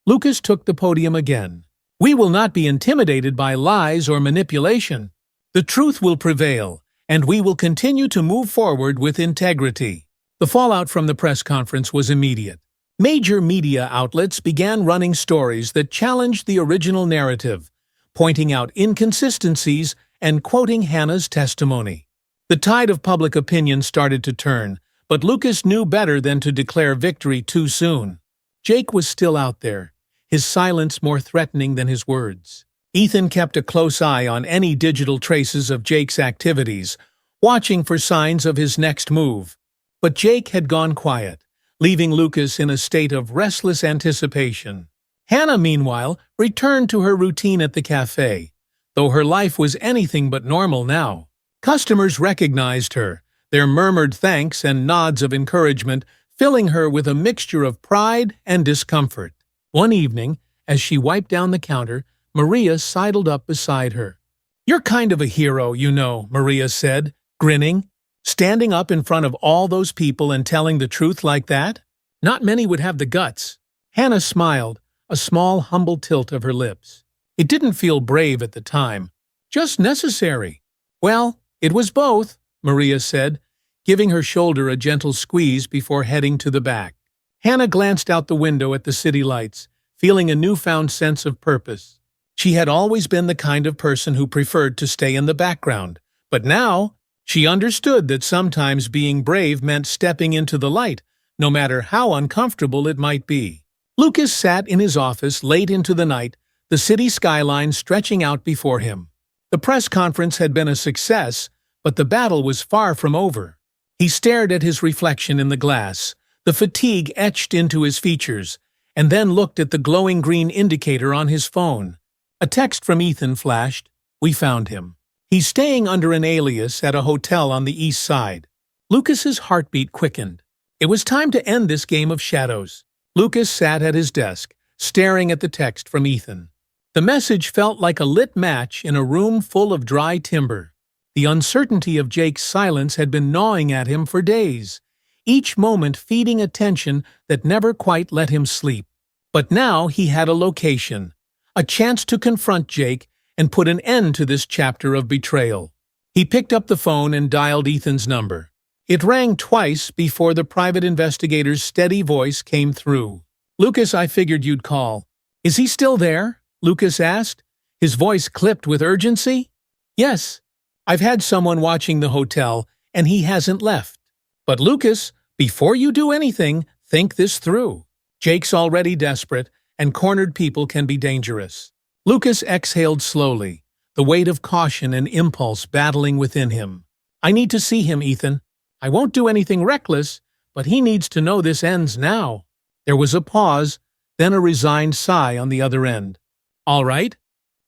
Lucas took the podium again. "We will not be intimidated by lies or manipulation. The truth will prevail, and we will continue to move forward with integrity." The fallout from the press conference was immediate. Major media outlets began running stories that challenged the original narrative, pointing out inconsistencies and quoting Hannah's testimony. The tide of public opinion started to turn, but Lucas knew better than to declare victory too soon. Jake was still out there, his silence more threatening than his words. Ethan kept a close eye on any digital traces of Jake's activities, watching for signs of his next move. But Jake had gone quiet, leaving Lucas in a state of restless anticipation. Hannah, meanwhile, returned to her routine at the cafe, though her life was anything but normal now. Customers recognized her, their murmured thanks and nods of encouragement filling her with a mixture of pride and discomfort. One evening, as she wiped down the counter, Maria sidled up beside her. "You're kind of a hero, you know," Maria said, grinning. "Standing up in front of all those people and telling the truth like that? Not many would have the guts." Hannah smiled, a small, humble tilt of her lips. "It didn't feel brave at the time, just necessary." "Well, it was both," Maria said, giving her shoulder a gentle squeeze before heading to the back. Hannah glanced out the window at the city lights, feeling a newfound sense of purpose. She had always been the kind of person who preferred to stay in the background, but now she understood that sometimes being brave meant stepping into the light, no matter how uncomfortable it might be. Lucas sat in his office late into the night, the city skyline stretching out before him. The press conference had been a success, but the battle was far from over. He stared at his reflection in the glass, the fatigue etched into his features, and then looked at the glowing green indicator on his phone. A text from Ethan flashed. "We found him. He's staying under an alias at a hotel on the east side." Lucas's heartbeat quickened. It was time to end this game of shadows. Lucas sat at his desk, staring at the text from Ethan. The message felt like a lit match in a room full of dry timber. The uncertainty of Jake's silence had been gnawing at him for days, each moment feeding a tension that never quite let him sleep. But now he had a location, a chance to confront Jake and put an end to this chapter of betrayal. He picked up the phone and dialed Ethan's number. It rang twice before the private investigator's steady voice came through. "Lucas, I figured you'd call." "Is he still there?" Lucas asked, his voice clipped with urgency. "Yes. I've had someone watching the hotel, and he hasn't left. But Lucas, before you do anything, think this through. Jake's already desperate, and cornered people can be dangerous." Lucas exhaled slowly, the weight of caution and impulse battling within him. "I need to see him, Ethan. I won't do anything reckless, but he needs to know this ends now." There was a pause, then a resigned sigh on the other end. "All right.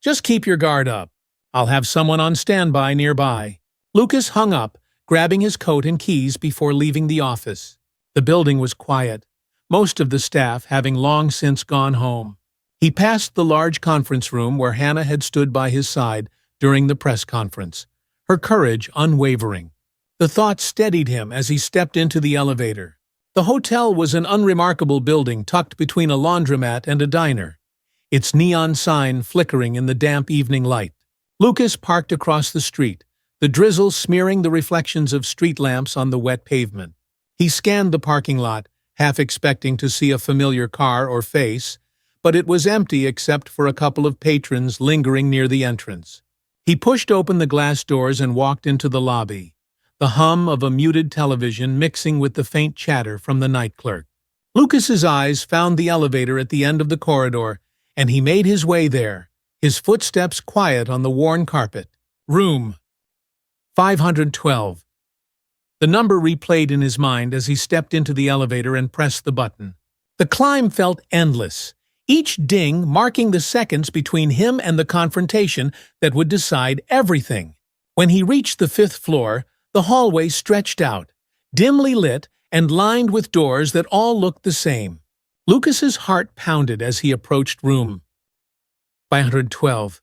Just keep your guard up. I'll have someone on standby nearby." Lucas hung up, grabbing his coat and keys before leaving the office. The building was quiet, most of the staff having long since gone home. He passed the large conference room where Hannah had stood by his side during the press conference, her courage unwavering. The thought steadied him as he stepped into the elevator. The hotel was an unremarkable building tucked between a laundromat and a diner, its neon sign flickering in the damp evening light. Lucas parked across the street, the drizzle smearing the reflections of street lamps on the wet pavement. He scanned the parking lot, half expecting to see a familiar car or face, but it was empty except for a couple of patrons lingering near the entrance. He pushed open the glass doors and walked into the lobby, the hum of a muted television mixing with the faint chatter from the night clerk. Lucas's eyes found the elevator at the end of the corridor, and he made his way there, his footsteps quiet on the worn carpet. Room 512. The number replayed in his mind as he stepped into the elevator and pressed the button. The climb felt endless, each ding marking the seconds between him and the confrontation that would decide everything. When he reached the 5th floor, the hallway stretched out, dimly lit and lined with doors that all looked the same. Lucas's heart pounded as he approached room 512.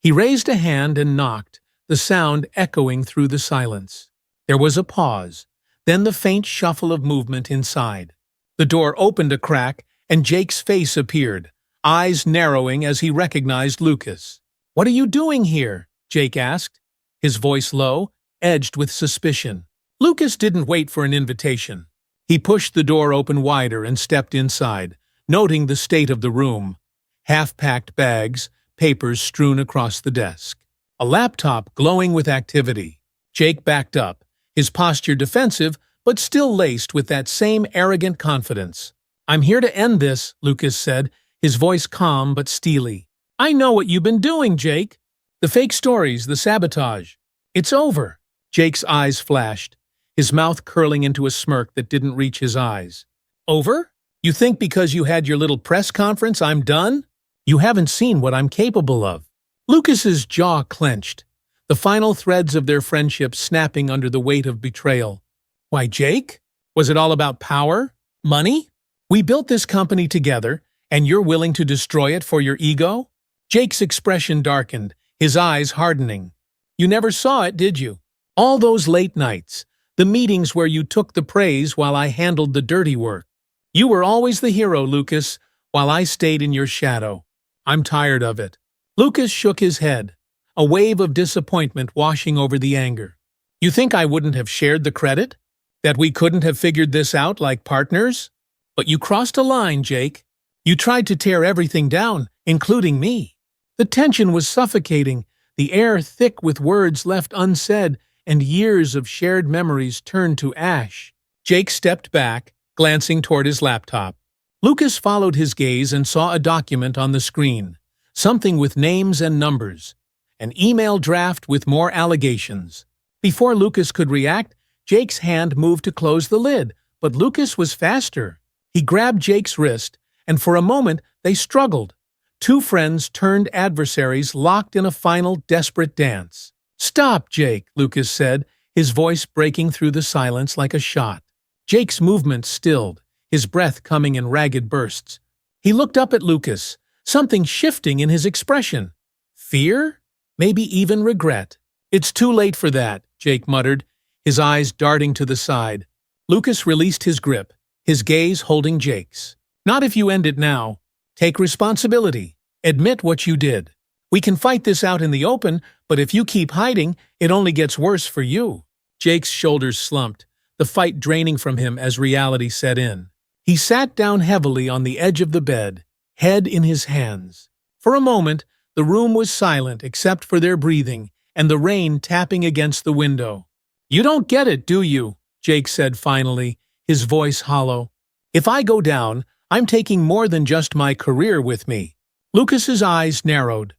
He raised a hand and knocked, the sound echoing through the silence. There was a pause, then the faint shuffle of movement inside. The door opened a crack, and Jake's face appeared, eyes narrowing as he recognized Lucas. "What are you doing here?" Jake asked, his voice low, edged with suspicion. Lucas didn't wait for an invitation. He pushed the door open wider and stepped inside, noting the state of the room. Half-packed bags, papers strewn across the desk. A laptop glowing with activity. Jake backed up, his posture defensive, but still laced with that same arrogant confidence. "I'm here to end this," Lucas said, his voice calm but steely. "I know what you've been doing, Jake. The fake stories, the sabotage. It's over." Jake's eyes flashed, his mouth curling into a smirk that didn't reach his eyes. "Over? You think because you had your little press conference I'm done? You haven't seen what I'm capable of." Lucas's jaw clenched, the final threads of their friendship snapping under the weight of betrayal. "Why, Jake? Was it all about power? Money? We built this company together, and you're willing to destroy it for your ego?" Jake's expression darkened, his eyes hardening. "You never saw it, did you? All those late nights, the meetings where you took the praise while I handled the dirty work. You were always the hero, Lucas, while I stayed in your shadow. I'm tired of it." Lucas shook his head, a wave of disappointment washing over the anger. "You think I wouldn't have shared the credit? That we couldn't have figured this out like partners? But you crossed a line, Jake. You tried to tear everything down, including me." The tension was suffocating, the air thick with words left unsaid, and years of shared memories turned to ash. Jake stepped back, glancing toward his laptop. Lucas followed his gaze and saw a document on the screen, something with names and numbers, an email draft with more allegations. Before Lucas could react, Jake's hand moved to close the lid, but Lucas was faster. He grabbed Jake's wrist, and for a moment they struggled. Two friends turned adversaries locked in a final desperate dance. "Stop, Jake," Lucas said, his voice breaking through the silence like a shot. Jake's movement stilled, his breath coming in ragged bursts. He looked up at Lucas, something shifting in his expression. Fear? Maybe even regret. "It's too late for that," Jake muttered, his eyes darting to the side. Lucas released his grip, his gaze holding Jake's. "Not if you end it now. Take responsibility. Admit what you did. We can fight this out in the open, but if you keep hiding, it only gets worse for you." Jake's shoulders slumped, the fight draining from him as reality set in. He sat down heavily on the edge of the bed, head in his hands. For a moment, the room was silent except for their breathing and the rain tapping against the window. "You don't get it, do you?" Jake said finally, his voice hollow. "If I go down, I'm taking more than just my career with me." Lucas's eyes narrowed.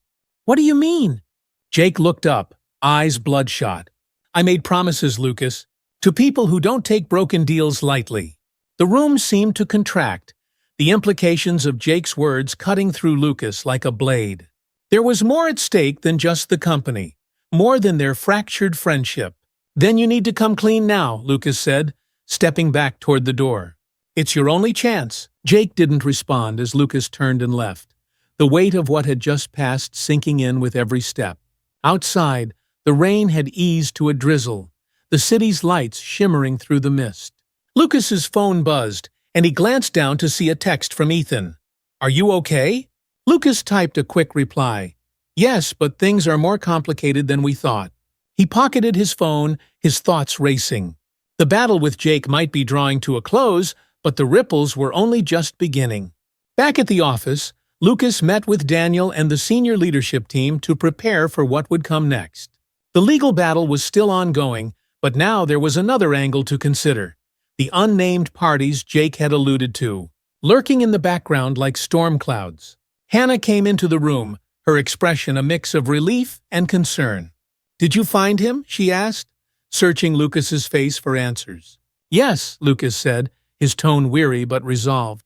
"What do you mean?" Jake looked up, eyes bloodshot. "I made promises, Lucas, to people who don't take broken deals lightly." The room seemed to contract, the implications of Jake's words cutting through Lucas like a blade. There was more at stake than just the company, more than their fractured friendship. "Then you need to come clean now," Lucas said, stepping back toward the door. "It's your only chance." Jake didn't respond as Lucas turned and left, the weight of what had just passed sinking in with every step. Outside, the rain had eased to a drizzle, the city's lights shimmering through the mist. Lucas's phone buzzed, and he glanced down to see a text from Ethan. "Are you okay?" Lucas typed a quick reply. "Yes, but things are more complicated than we thought." He pocketed his phone, his thoughts racing. The battle with Jake might be drawing to a close, but the ripples were only just beginning. Back at the office, Lucas met with Daniel and the senior leadership team to prepare for what would come next. The legal battle was still ongoing, but now there was another angle to consider. The unnamed parties Jake had alluded to, lurking in the background like storm clouds. Hannah came into the room, her expression a mix of relief and concern. "Did you find him?" she asked, searching Lucas's face for answers. "Yes," Lucas said, his tone weary but resolved.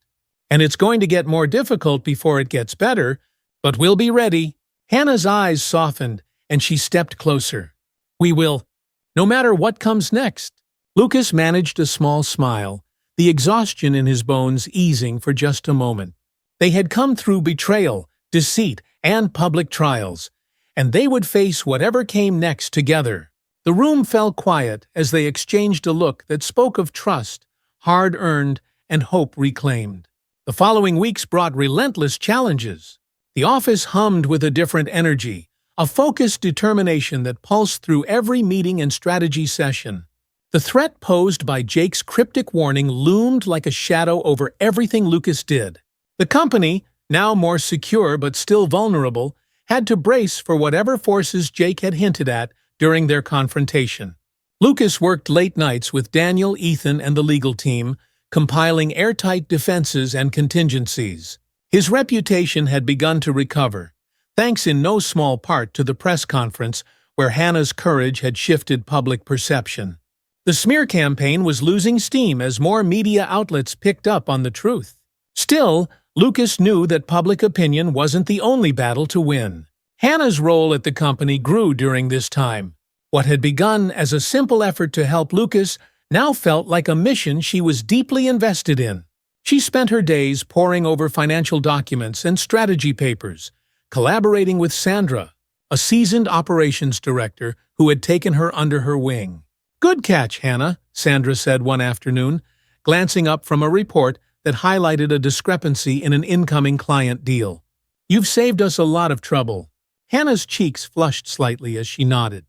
"And it's going to get more difficult before it gets better, but we'll be ready." Hannah's eyes softened, and she stepped closer. "We will, no matter what comes next." Lucas managed a small smile, the exhaustion in his bones easing for just a moment. They had come through betrayal, deceit, and public trials, and they would face whatever came next together. The room fell quiet as they exchanged a look that spoke of trust, hard-earned, and hope reclaimed. The following weeks brought relentless challenges. The office hummed with a different energy, a focused determination that pulsed through every meeting and strategy session. The threat posed by Jake's cryptic warning loomed like a shadow over everything Lucas did. The company, now more secure but still vulnerable, had to brace for whatever forces Jake had hinted at during their confrontation. Lucas worked late nights with Daniel, Ethan, and the legal team, compiling airtight defenses and contingencies. His reputation had begun to recover, thanks in no small part to the press conference where Hannah's courage had shifted public perception. The smear campaign was losing steam as more media outlets picked up on the truth. Still, Lucas knew that public opinion wasn't the only battle to win. Hannah's role at the company grew during this time. What had begun as a simple effort to help Lucas now felt like a mission she was deeply invested in. She spent her days poring over financial documents and strategy papers, collaborating with Sandra, a seasoned operations director who had taken her under her wing. "Good catch, Hannah," Sandra said one afternoon, glancing up from a report that highlighted a discrepancy in an incoming client deal. "You've saved us a lot of trouble." Hannah's cheeks flushed slightly as she nodded.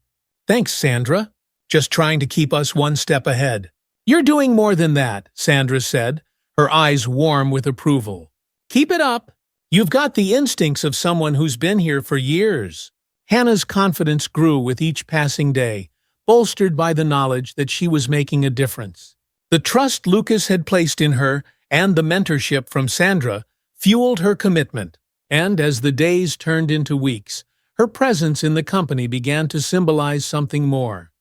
"Thanks, Sandra. Just trying to keep us one step ahead." "You're doing more than that," Sandra said, her eyes warm with approval. "Keep it up. You've got the instincts of someone who's been here for years." Hannah's confidence grew with each passing day, bolstered by the knowledge that she was making a difference. The trust Lucas had placed in her and the mentorship from Sandra fueled her commitment, and as the days turned into weeks, her presence in the company began to symbolize something more: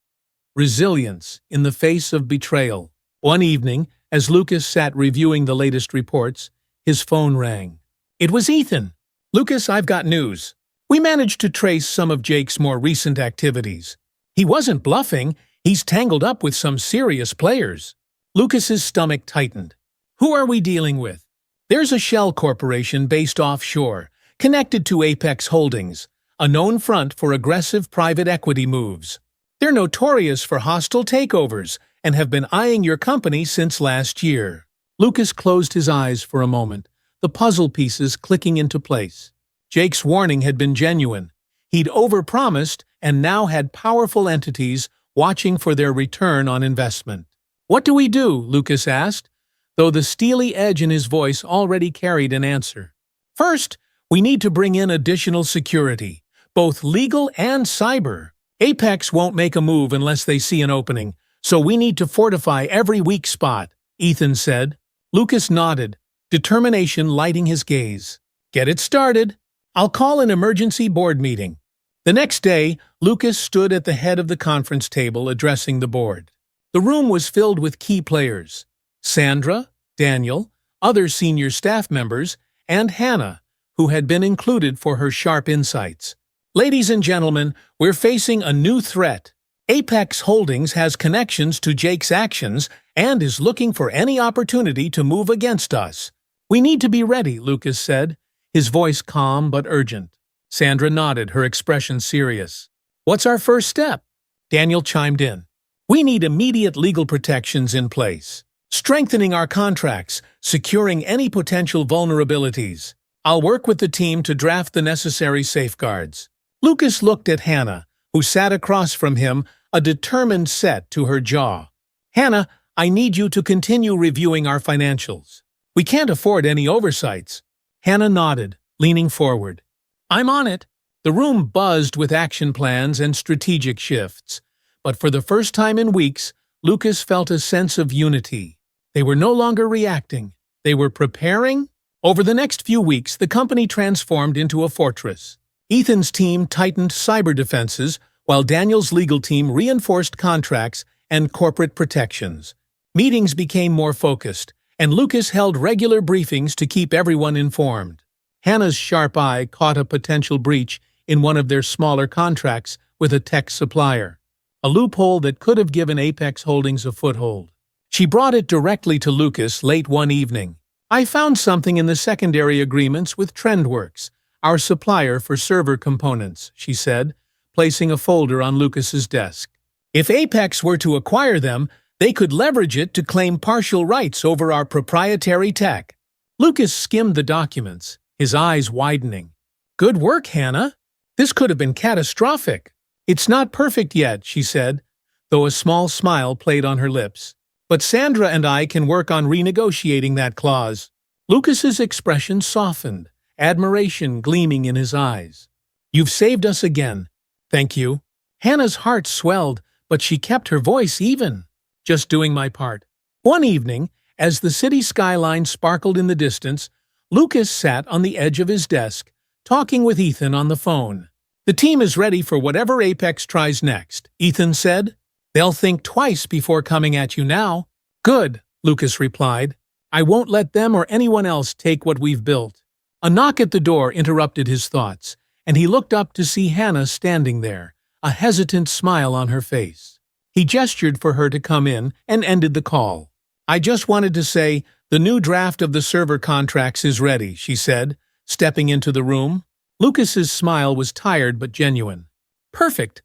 resilience in the face of betrayal. One evening, as Lucas sat reviewing the latest reports, his phone rang. It was Ethan. "Lucas, I've got news. We managed to trace some of Jake's more recent activities. He wasn't bluffing, he's tangled up with some serious players." Lucas's stomach tightened. "Who are we dealing with?" "There's a shell corporation based offshore, connected to Apex Holdings, a known front for aggressive private equity moves. They're notorious for hostile takeovers and have been eyeing your company since last year." Lucas closed his eyes for a moment, the puzzle pieces clicking into place. Jake's warning had been genuine. He'd overpromised and now had powerful entities watching for their return on investment. "What do we do?" Lucas asked, though the steely edge in his voice already carried an answer. "First, we need to bring in additional security, both legal and cyber. Apex won't make a move unless they see an opening, so we need to fortify every weak spot," Ethan said. Lucas nodded, determination lighting his gaze. "Get it started. I'll call an emergency board meeting." The next day, Lucas stood at the head of the conference table addressing the board. The room was filled with key players: Sandra, Daniel, other senior staff members, and Hannah, who had been included for her sharp insights. "Ladies and gentlemen, we're facing a new threat. Apex Holdings has connections to Jake's actions and is looking for any opportunity to move against us. We need to be ready," Lucas said, his voice calm but urgent. Sandra nodded, her expression serious. "What's our first step?" Daniel chimed in. "We need immediate legal protections in place, strengthening our contracts, securing any potential vulnerabilities. I'll work with the team to draft the necessary safeguards." Lucas looked at Hannah, who sat across from him, a determined set to her jaw. "Hannah, I need you to continue reviewing our financials. We can't afford any oversights." Hannah nodded, leaning forward. "I'm on it." The room buzzed with action plans and strategic shifts, but for the first time in weeks, Lucas felt a sense of unity. They were no longer reacting. They were preparing. Over the next few weeks, the company transformed into a fortress. Ethan's team tightened cyber defenses, while Daniel's legal team reinforced contracts and corporate protections. Meetings became more focused, and Lucas held regular briefings to keep everyone informed. Hannah's sharp eye caught a potential breach in one of their smaller contracts with a tech supplier. a loophole that could have given Apex Holdings a foothold. She brought it directly to Lucas late one evening. "I found something in the secondary agreements with TrendWorks, our supplier for server components," she said, placing a folder on Lucas's desk. "If Apex were to acquire them, they could leverage it to claim partial rights over our proprietary tech." Lucas skimmed the documents, his eyes widening. "Good work, Hannah. This could have been catastrophic." "It's not perfect yet," she said, though a small smile played on her lips. "But Sandra and I can work on renegotiating that clause." Lucas's expression softened, admiration gleaming in his eyes. "You've saved us again." "Thank you." Hannah's heart swelled, but she kept her voice even. "Just doing my part." One evening, as the city skyline sparkled in the distance, Lucas sat on the edge of his desk, talking with Ethan on the phone. "The team is ready for whatever Apex tries next," Ethan said. "They'll think twice before coming at you now." "Good," Lucas replied. "I won't let them or anyone else take what we've built." A knock at the door interrupted his thoughts, and he looked up to see Hannah standing there, a hesitant smile on her face. He gestured for her to come in and ended the call. "I just wanted to say, the new draft of the server contracts is ready," she said, stepping into the room. Lucas's smile was tired but genuine. "Perfect.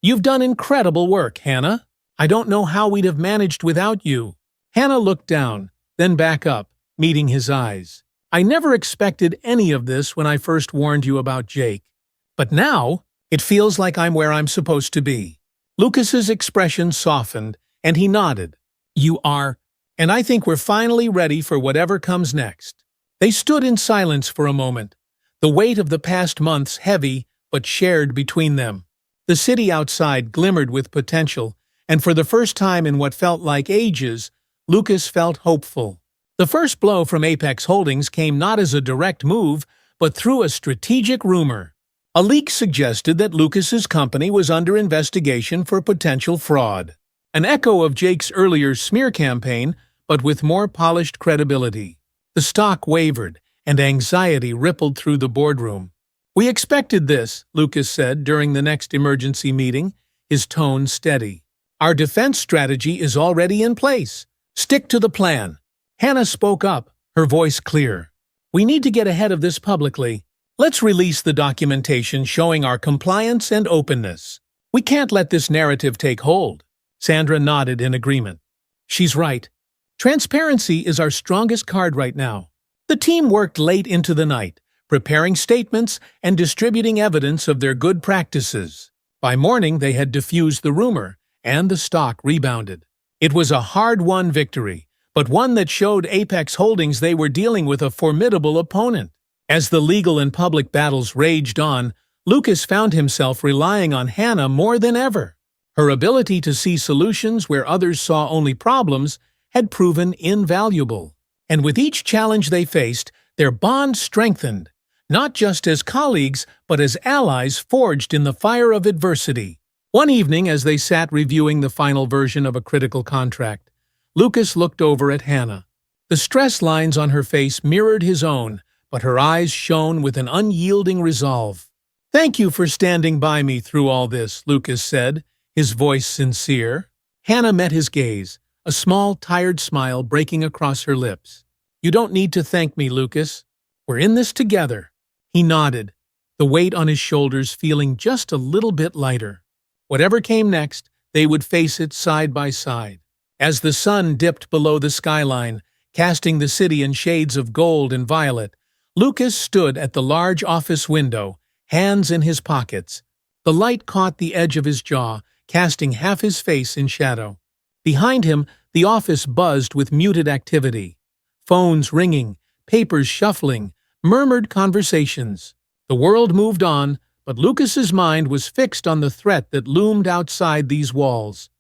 You've done incredible work, Hannah. I don't know how we'd have managed without you." Hannah looked down, then back up, meeting his eyes. "I never expected any of this when I first warned you about Jake. But now, it feels like I'm where I'm supposed to be." Lucas's expression softened, and he nodded. "You are, and I think we're finally ready for whatever comes next." They stood in silence for a moment, the weight of the past months heavy but shared between them. The city outside glimmered with potential, and for the first time in what felt like ages, Lucas felt hopeful. The first blow from Apex Holdings came not as a direct move, but through a strategic rumor. A leak suggested that Lucas's company was under investigation for potential fraud. An echo of Jake's earlier smear campaign, but with more polished credibility. The stock wavered, and anxiety rippled through the boardroom. "We expected this," Lucas said during the next emergency meeting, his tone steady. "Our defense strategy is already in place. Stick to the plan." Hannah spoke up, her voice clear. "We need to get ahead of this publicly. Let's release the documentation showing our compliance and openness. We can't let this narrative take hold." Sandra nodded in agreement. "She's right. Transparency is our strongest card right now." The team worked late into the night, preparing statements and distributing evidence of their good practices. By morning, they had diffused the rumor, and the stock rebounded. It was a hard-won victory, but one that showed Apex Holdings they were dealing with a formidable opponent. As the legal and public battles raged on, Lucas found himself relying on Hannah more than ever. Her ability to see solutions where others saw only problems had proven invaluable. And with each challenge they faced, their bond strengthened, not just as colleagues, but as allies forged in the fire of adversity. One evening, as they sat reviewing the final version of a critical contract, Lucas looked over at Hannah. The stress lines on her face mirrored his own, but her eyes shone with an unyielding resolve. "Thank you for standing by me through all this," Lucas said, his voice sincere. Hannah met his gaze, a small, tired smile breaking across her lips. "You don't need to thank me, Lucas. We're in this together." He nodded, the weight on his shoulders feeling just a little bit lighter. Whatever came next, they would face it side by side. As the sun dipped below the skyline, casting the city in shades of gold and violet, Lucas stood at the large office window, hands in his pockets. The light caught the edge of his jaw, casting half his face in shadow. Behind him, the office buzzed with muted activity. Phones ringing, papers shuffling, murmured conversations. The world moved on, but Lucas's mind was fixed on the threat that loomed outside these walls.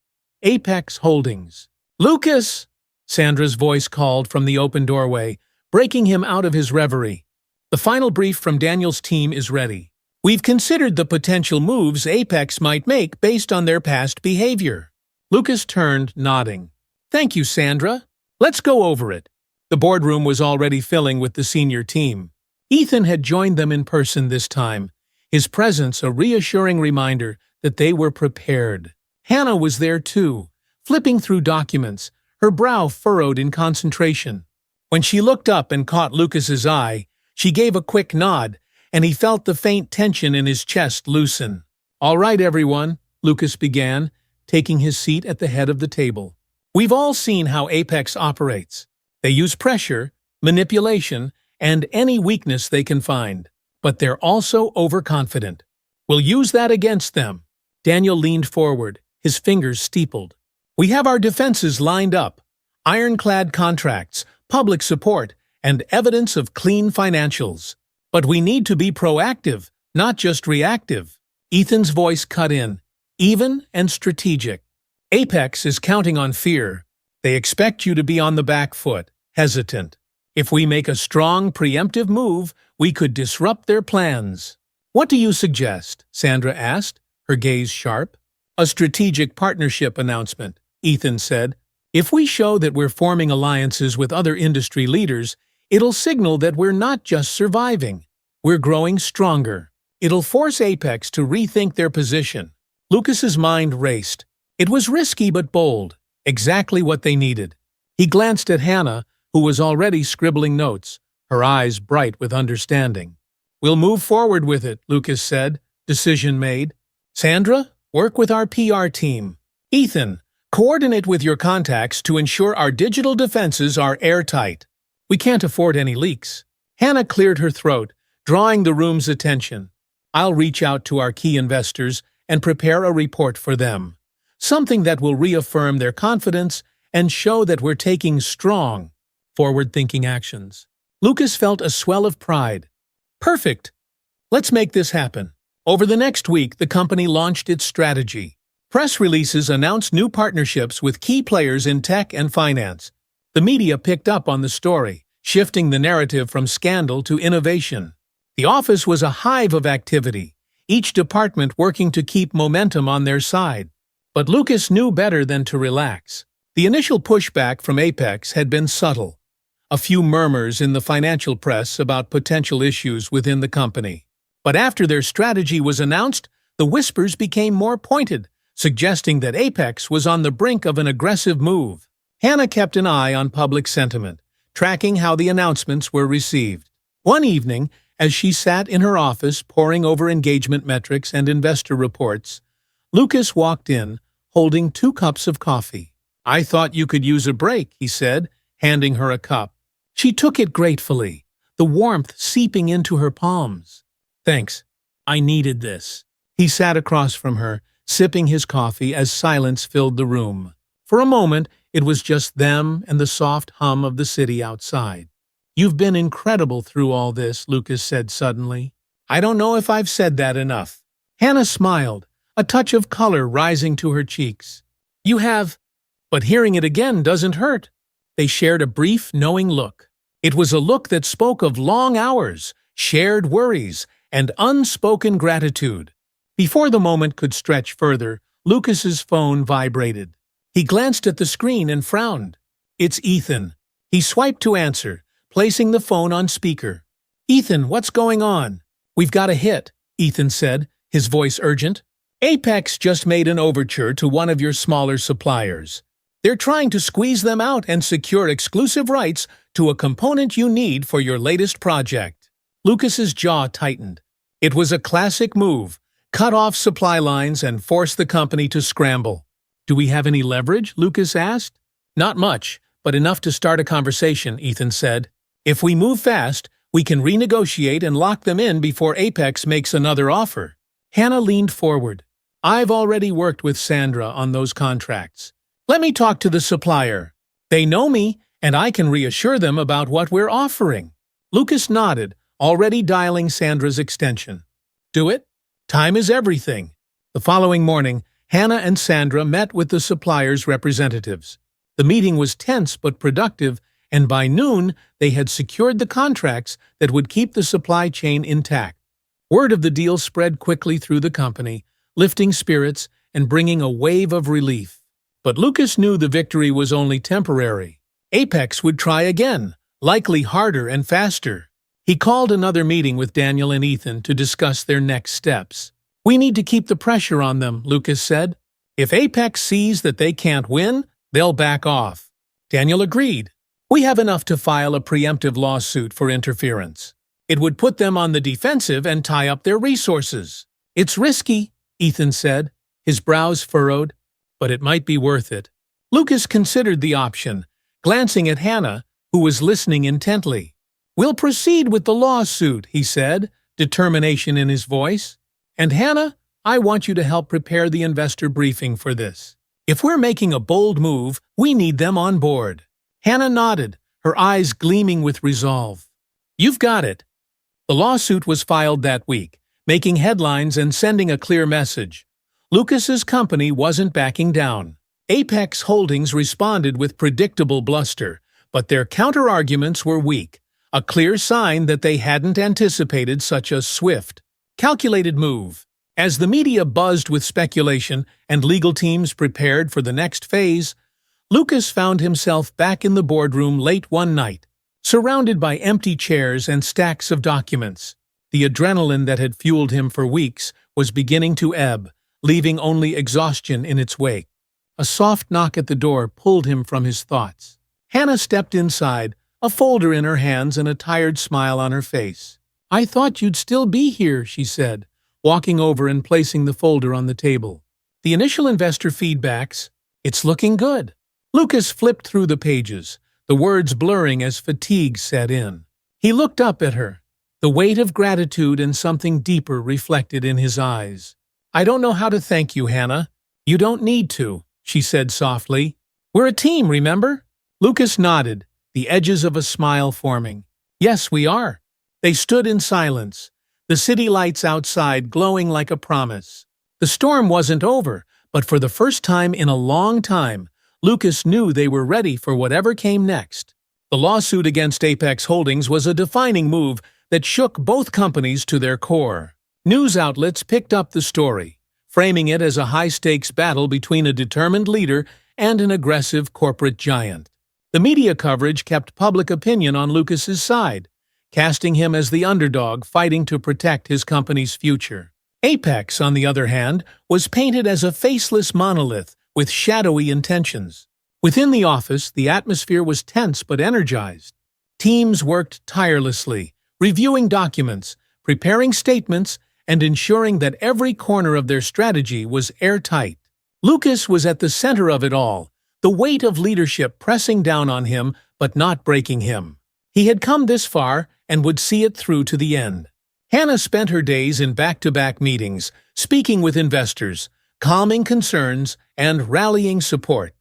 Apex Holdings. "Lucas!" Sandra's voice called from the open doorway, breaking him out of his reverie. "The final brief from Daniel's team is ready. We've considered the potential moves Apex might make based on their past behavior." Lucas turned, nodding. "Thank you, Sandra. Let's go over it." The boardroom was already filling with the senior team. Ethan had joined them in person this time, his presence a reassuring reminder that they were prepared. Hannah was there too, flipping through documents, her brow furrowed in concentration. When she looked up and caught Lucas's eye, she gave a quick nod, and he felt the faint tension in his chest loosen. "All right, everyone," Lucas began, taking his seat at the head of the table. "We've all seen how Apex operates. They use pressure, manipulation, and any weakness they can find. But they're also overconfident. We'll use that against them." Daniel leaned forward, his fingers steepled. "We have our defenses lined up. Ironclad contracts, public support, and evidence of clean financials. But we need to be proactive, not just reactive." Ethan's voice cut in, even and strategic. "Apex is counting on fear. They expect you to be on the back foot, hesitant. If we make a strong, preemptive move, we could disrupt their plans." "What do you suggest?" Sandra asked, her gaze sharp. "A strategic partnership announcement," Ethan said. "If we show that we're forming alliances with other industry leaders, it'll signal that we're not just surviving. We're growing stronger. It'll force Apex to rethink their position." Lucas's mind raced. It was risky but bold, exactly what they needed. He glanced at Hannah, who was already scribbling notes, her eyes bright with understanding. "We'll move forward with it," Lucas said, decision made. "Sandra, work with our PR team. Ethan, coordinate with your contacts to ensure our digital defenses are airtight. We can't afford any leaks." Hannah cleared her throat, drawing the room's attention. "I'll reach out to our key investors and prepare a report for them. Something that will reaffirm their confidence and show that we're taking strong, forward-thinking actions." Lucas felt a swell of pride. "Perfect! Let's make this happen." Over the next week, the company launched its strategy. Press releases announced new partnerships with key players in tech and finance. The media picked up on the story, shifting the narrative from scandal to innovation. The office was a hive of activity, each department working to keep momentum on their side. But Lucas knew better than to relax. The initial pushback from Apex had been subtle. A few murmurs in the financial press about potential issues within the company. But after their strategy was announced, the whispers became more pointed, suggesting that Apex was on the brink of an aggressive move. Hannah kept an eye on public sentiment, tracking how the announcements were received. One evening, as she sat in her office poring over engagement metrics and investor reports, Lucas walked in, holding 2 cups of coffee. "I thought you could use a break," he said, handing her a cup. She took it gratefully, the warmth seeping into her palms. "Thanks. I needed this." He sat across from her, sipping his coffee as silence filled the room. For a moment, it was just them and the soft hum of the city outside. "You've been incredible through all this," Lucas said suddenly. "I don't know if I've said that enough." Hannah smiled, a touch of color rising to her cheeks. "You have, but hearing it again doesn't hurt." They shared a brief, knowing look. It was a look that spoke of long hours, shared worries, and unspoken gratitude. Before the moment could stretch further, Lucas's phone vibrated. He glanced at the screen and frowned. "It's Ethan." He swiped to answer, placing the phone on speaker. "Ethan, what's going on?" "We've got a hit," Ethan said, his voice urgent. "Apex just made an overture to one of your smaller suppliers. They're trying to squeeze them out and secure exclusive rights to a component you need for your latest project." Lucas's jaw tightened. It was a classic move: cut off supply lines and force the company to scramble. "Do we have any leverage?" Lucas asked. "Not much, but enough to start a conversation," Ethan said. "If we move fast, we can renegotiate and lock them in before Apex makes another offer." Hannah leaned forward. "I've already worked with Sandra on those contracts. Let me talk to the supplier. They know me, and I can reassure them about what we're offering." Lucas nodded, already dialing Sandra's extension. "Do it? Time is everything." The following morning, Hannah and Sandra met with the supplier's representatives. The meeting was tense but productive, and by noon they had secured the contracts that would keep the supply chain intact. Word of the deal spread quickly through the company, lifting spirits and bringing a wave of relief. But Lucas knew the victory was only temporary. Apex would try again, likely harder and faster. He called another meeting with Daniel and Ethan to discuss their next steps. "We need to keep the pressure on them," Lucas said. If Apex sees that they can't win, they'll back off. Daniel agreed. We have enough to file a preemptive lawsuit for interference. It would put them on the defensive and tie up their resources. It's risky, Ethan said, his brows furrowed, but it might be worth it. Lucas considered the option, glancing at Hannah, who was listening intently. We'll proceed with the lawsuit, he said, determination in his voice. And Hannah, I want you to help prepare the investor briefing for this. If we're making a bold move, we need them on board. Hannah nodded, her eyes gleaming with resolve. You've got it. The lawsuit was filed that week, making headlines and sending a clear message. Lucas's company wasn't backing down. Apex Holdings responded with predictable bluster, but their counter-arguments were weak, a clear sign that they hadn't anticipated such a swift, calculated move. As the media buzzed with speculation and legal teams prepared for the next phase, Lucas found himself back in the boardroom late one night, surrounded by empty chairs and stacks of documents. The adrenaline that had fueled him for weeks was beginning to ebb, leaving only exhaustion in its wake. A soft knock at the door pulled him from his thoughts. Hannah stepped inside, a folder in her hands and a tired smile on her face. I thought you'd still be here, she said, walking over and placing the folder on the table. The initial investor feedbacks, it's looking good. Lucas flipped through the pages, the words blurring as fatigue set in. He looked up at her, the weight of gratitude and something deeper reflected in his eyes. I don't know how to thank you, Hannah. You don't need to, she said softly. We're a team, remember? Lucas nodded, the edges of a smile forming. Yes, we are. They stood in silence, the city lights outside glowing like a promise. The storm wasn't over, but for the first time in a long time, Lucas knew they were ready for whatever came next. The lawsuit against Apex Holdings was a defining move that shook both companies to their core. News outlets picked up the story, framing it as a high-stakes battle between a determined leader and an aggressive corporate giant. The media coverage kept public opinion on Lucas's side, casting him as the underdog fighting to protect his company's future. Apex, on the other hand, was painted as a faceless monolith with shadowy intentions. Within the office, the atmosphere was tense but energized. Teams worked tirelessly, reviewing documents, preparing statements, and ensuring that every corner of their strategy was airtight. Lucas was at the center of it all, the weight of leadership pressing down on him but not breaking him. He had come this far and would see it through to the end. Hannah spent her days in back-to-back meetings, speaking with investors, calming concerns, and rallying support.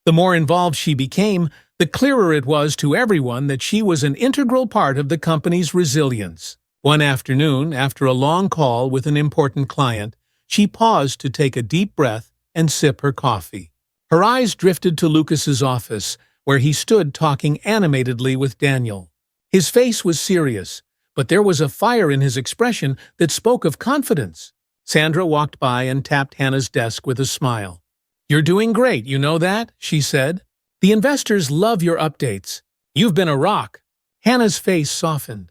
The more involved she became, the clearer it was to everyone that she was an integral part of the company's resilience. One afternoon, after a long call with an important client, she paused to take a deep breath and sip her coffee. Her eyes drifted to Lucas's office, where he stood talking animatedly with Daniel. His face was serious, but there was a fire in his expression that spoke of confidence. Sandra walked by and tapped Hannah's desk with a smile. You're doing great, you know that? She said. The investors love your updates. You've been a rock. Hannah's face softened.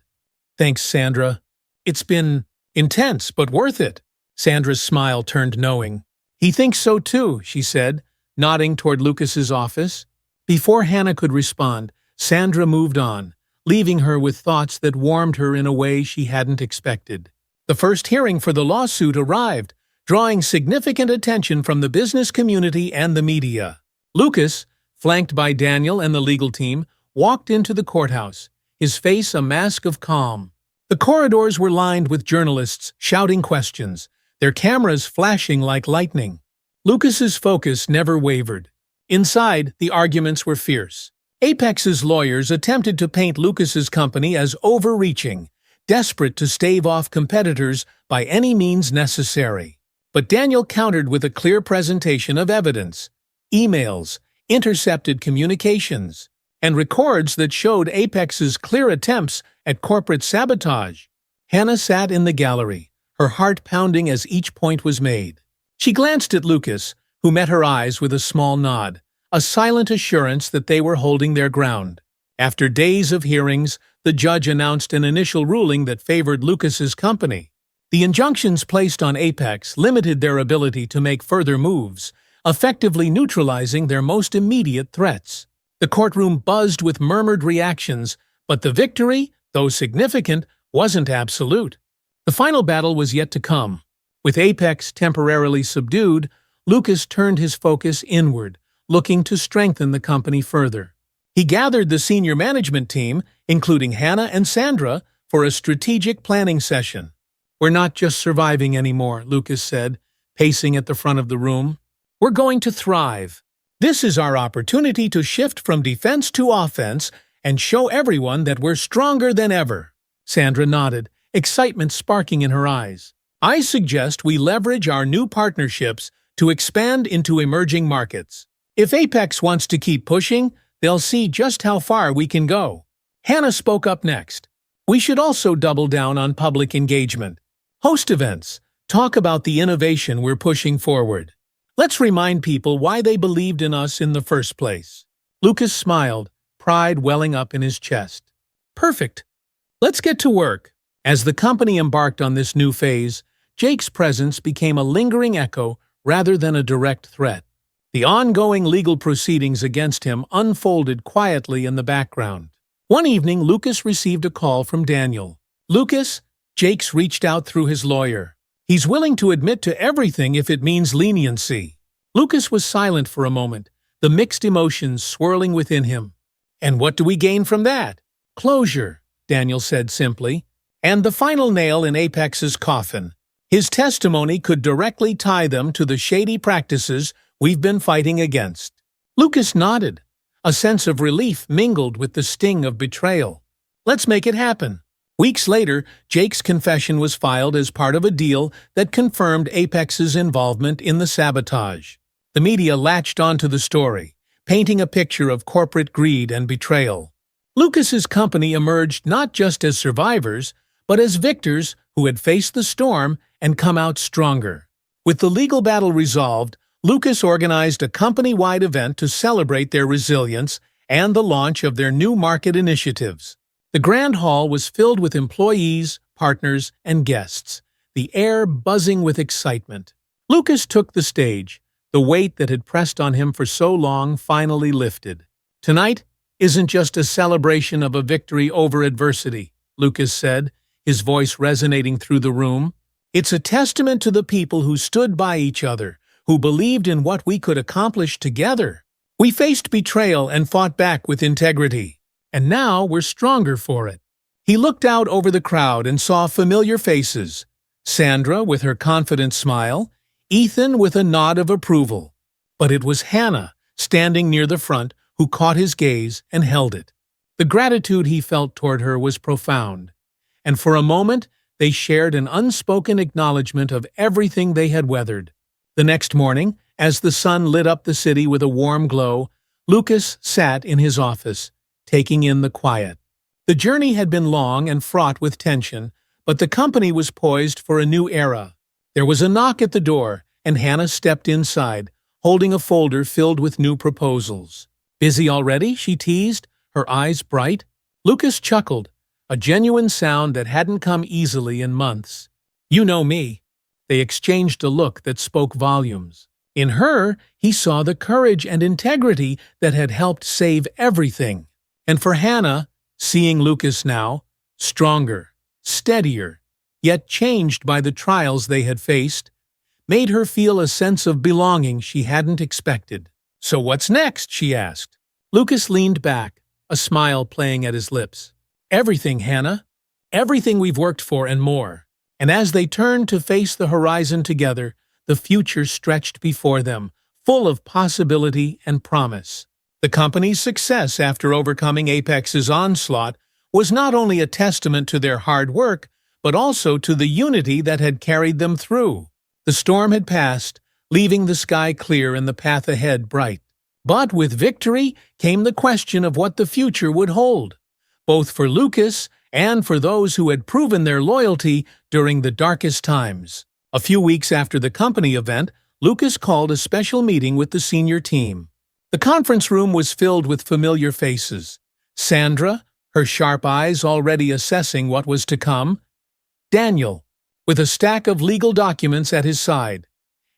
Thanks, Sandra. It's been intense, but worth it. Sandra's smile turned knowing. He thinks so too, she said, nodding toward Lucas's office. Before Hannah could respond, Sandra moved on, leaving her with thoughts that warmed her in a way she hadn't expected. The first hearing for the lawsuit arrived, drawing significant attention from the business community and the media. Lucas, flanked by Daniel and the legal team, walked into the courthouse, his face a mask of calm. The corridors were lined with journalists shouting questions, their cameras flashing like lightning. Lucas's focus never wavered. Inside, the arguments were fierce. Apex's lawyers attempted to paint Lucas's company as overreaching, desperate to stave off competitors by any means necessary. But Daniel countered with a clear presentation of evidence, emails, intercepted communications, and records that showed Apex's clear attempts at corporate sabotage. Hannah sat in the gallery, her heart pounding as each point was made. She glanced at Lucas, who met her eyes with a small nod, a silent assurance that they were holding their ground. After days of hearings, the judge announced an initial ruling that favored Lucas's company. The injunctions placed on Apex limited their ability to make further moves, effectively neutralizing their most immediate threats. The courtroom buzzed with murmured reactions, but the victory, though significant, wasn't absolute. The final battle was yet to come. With Apex temporarily subdued, Lucas turned his focus inward, looking to strengthen the company further. He gathered the senior management team, including Hannah and Sandra, for a strategic planning session. "We're not just surviving anymore," Lucas said, pacing at the front of the room. "We're going to thrive. This is our opportunity to shift from defense to offense and show everyone that we're stronger than ever." Sandra nodded, excitement sparking in her eyes. "I suggest we leverage our new partnerships to expand into emerging markets. If Apex wants to keep pushing, they'll see just how far we can go." Hannah spoke up next. "We should also double down on public engagement. Host events. Talk about the innovation we're pushing forward. Let's remind people why they believed in us in the first place." Lucas smiled, pride welling up in his chest. "Perfect. Let's get to work." As the company embarked on this new phase, Jake's presence became a lingering echo rather than a direct threat. The ongoing legal proceedings against him unfolded quietly in the background. One evening, Lucas received a call from Daniel. "Lucas, Jake's reached out through his lawyer. He's willing to admit to everything if it means leniency." Lucas was silent for a moment, the mixed emotions swirling within him. "And what do we gain from that?" "Closure," Daniel said simply, "and the final nail in Apex's coffin. His testimony could directly tie them to the shady practices we've been fighting against." Lucas nodded. A sense of relief mingled with the sting of betrayal. "Let's make it happen." Weeks later, Jake's confession was filed as part of a deal that confirmed Apex's involvement in the sabotage. The media latched onto the story, painting a picture of corporate greed and betrayal. Lucas's company emerged not just as survivors, but as victors who had faced the storm and come out stronger. With the legal battle resolved, Lucas organized a company-wide event to celebrate their resilience and the launch of their new market initiatives. The Grand Hall was filled with employees, partners, and guests, the air buzzing with excitement. Lucas took the stage. The weight that had pressed on him for so long finally lifted. "Tonight isn't just a celebration of a victory over adversity," Lucas said, his voice resonating through the room. "It's a testament to the people who stood by each other, who believed in what we could accomplish together. We faced betrayal and fought back with integrity, and now we're stronger for it." He looked out over the crowd and saw familiar faces. Sandra with her confident smile, Ethan with a nod of approval. But it was Hannah, standing near the front, who caught his gaze and held it. The gratitude he felt toward her was profound, and for a moment they shared an unspoken acknowledgement of everything they had weathered. The next morning, as the sun lit up the city with a warm glow, Lucas sat in his office, taking in the quiet. The journey had been long and fraught with tension, but the company was poised for a new era. There was a knock at the door, and Hannah stepped inside, holding a folder filled with new proposals. "Busy already?" she teased, her eyes bright. Lucas chuckled, a genuine sound that hadn't come easily in months. "You know me." They exchanged a look that spoke volumes. In her, he saw the courage and integrity that had helped save everything. And for Hannah, seeing Lucas now, stronger, steadier, yet changed by the trials they had faced, made her feel a sense of belonging she hadn't expected. "So what's next?" she asked. Lucas leaned back, a smile playing at his lips. "Everything, Hannah. Everything we've worked for and more." And as they turned to face the horizon together, the future stretched before them, full of possibility and promise. The company's success after overcoming Apex's onslaught was not only a testament to their hard work, but also to the unity that had carried them through. The storm had passed, leaving the sky clear and the path ahead bright. But with victory came the question of what the future would hold, both for Lucas and for those who had proven their loyalty during the darkest times. A few weeks after the company event, Lucas called a special meeting with the senior team. The conference room was filled with familiar faces. Sandra, her sharp eyes already assessing what was to come. Daniel, with a stack of legal documents at his side.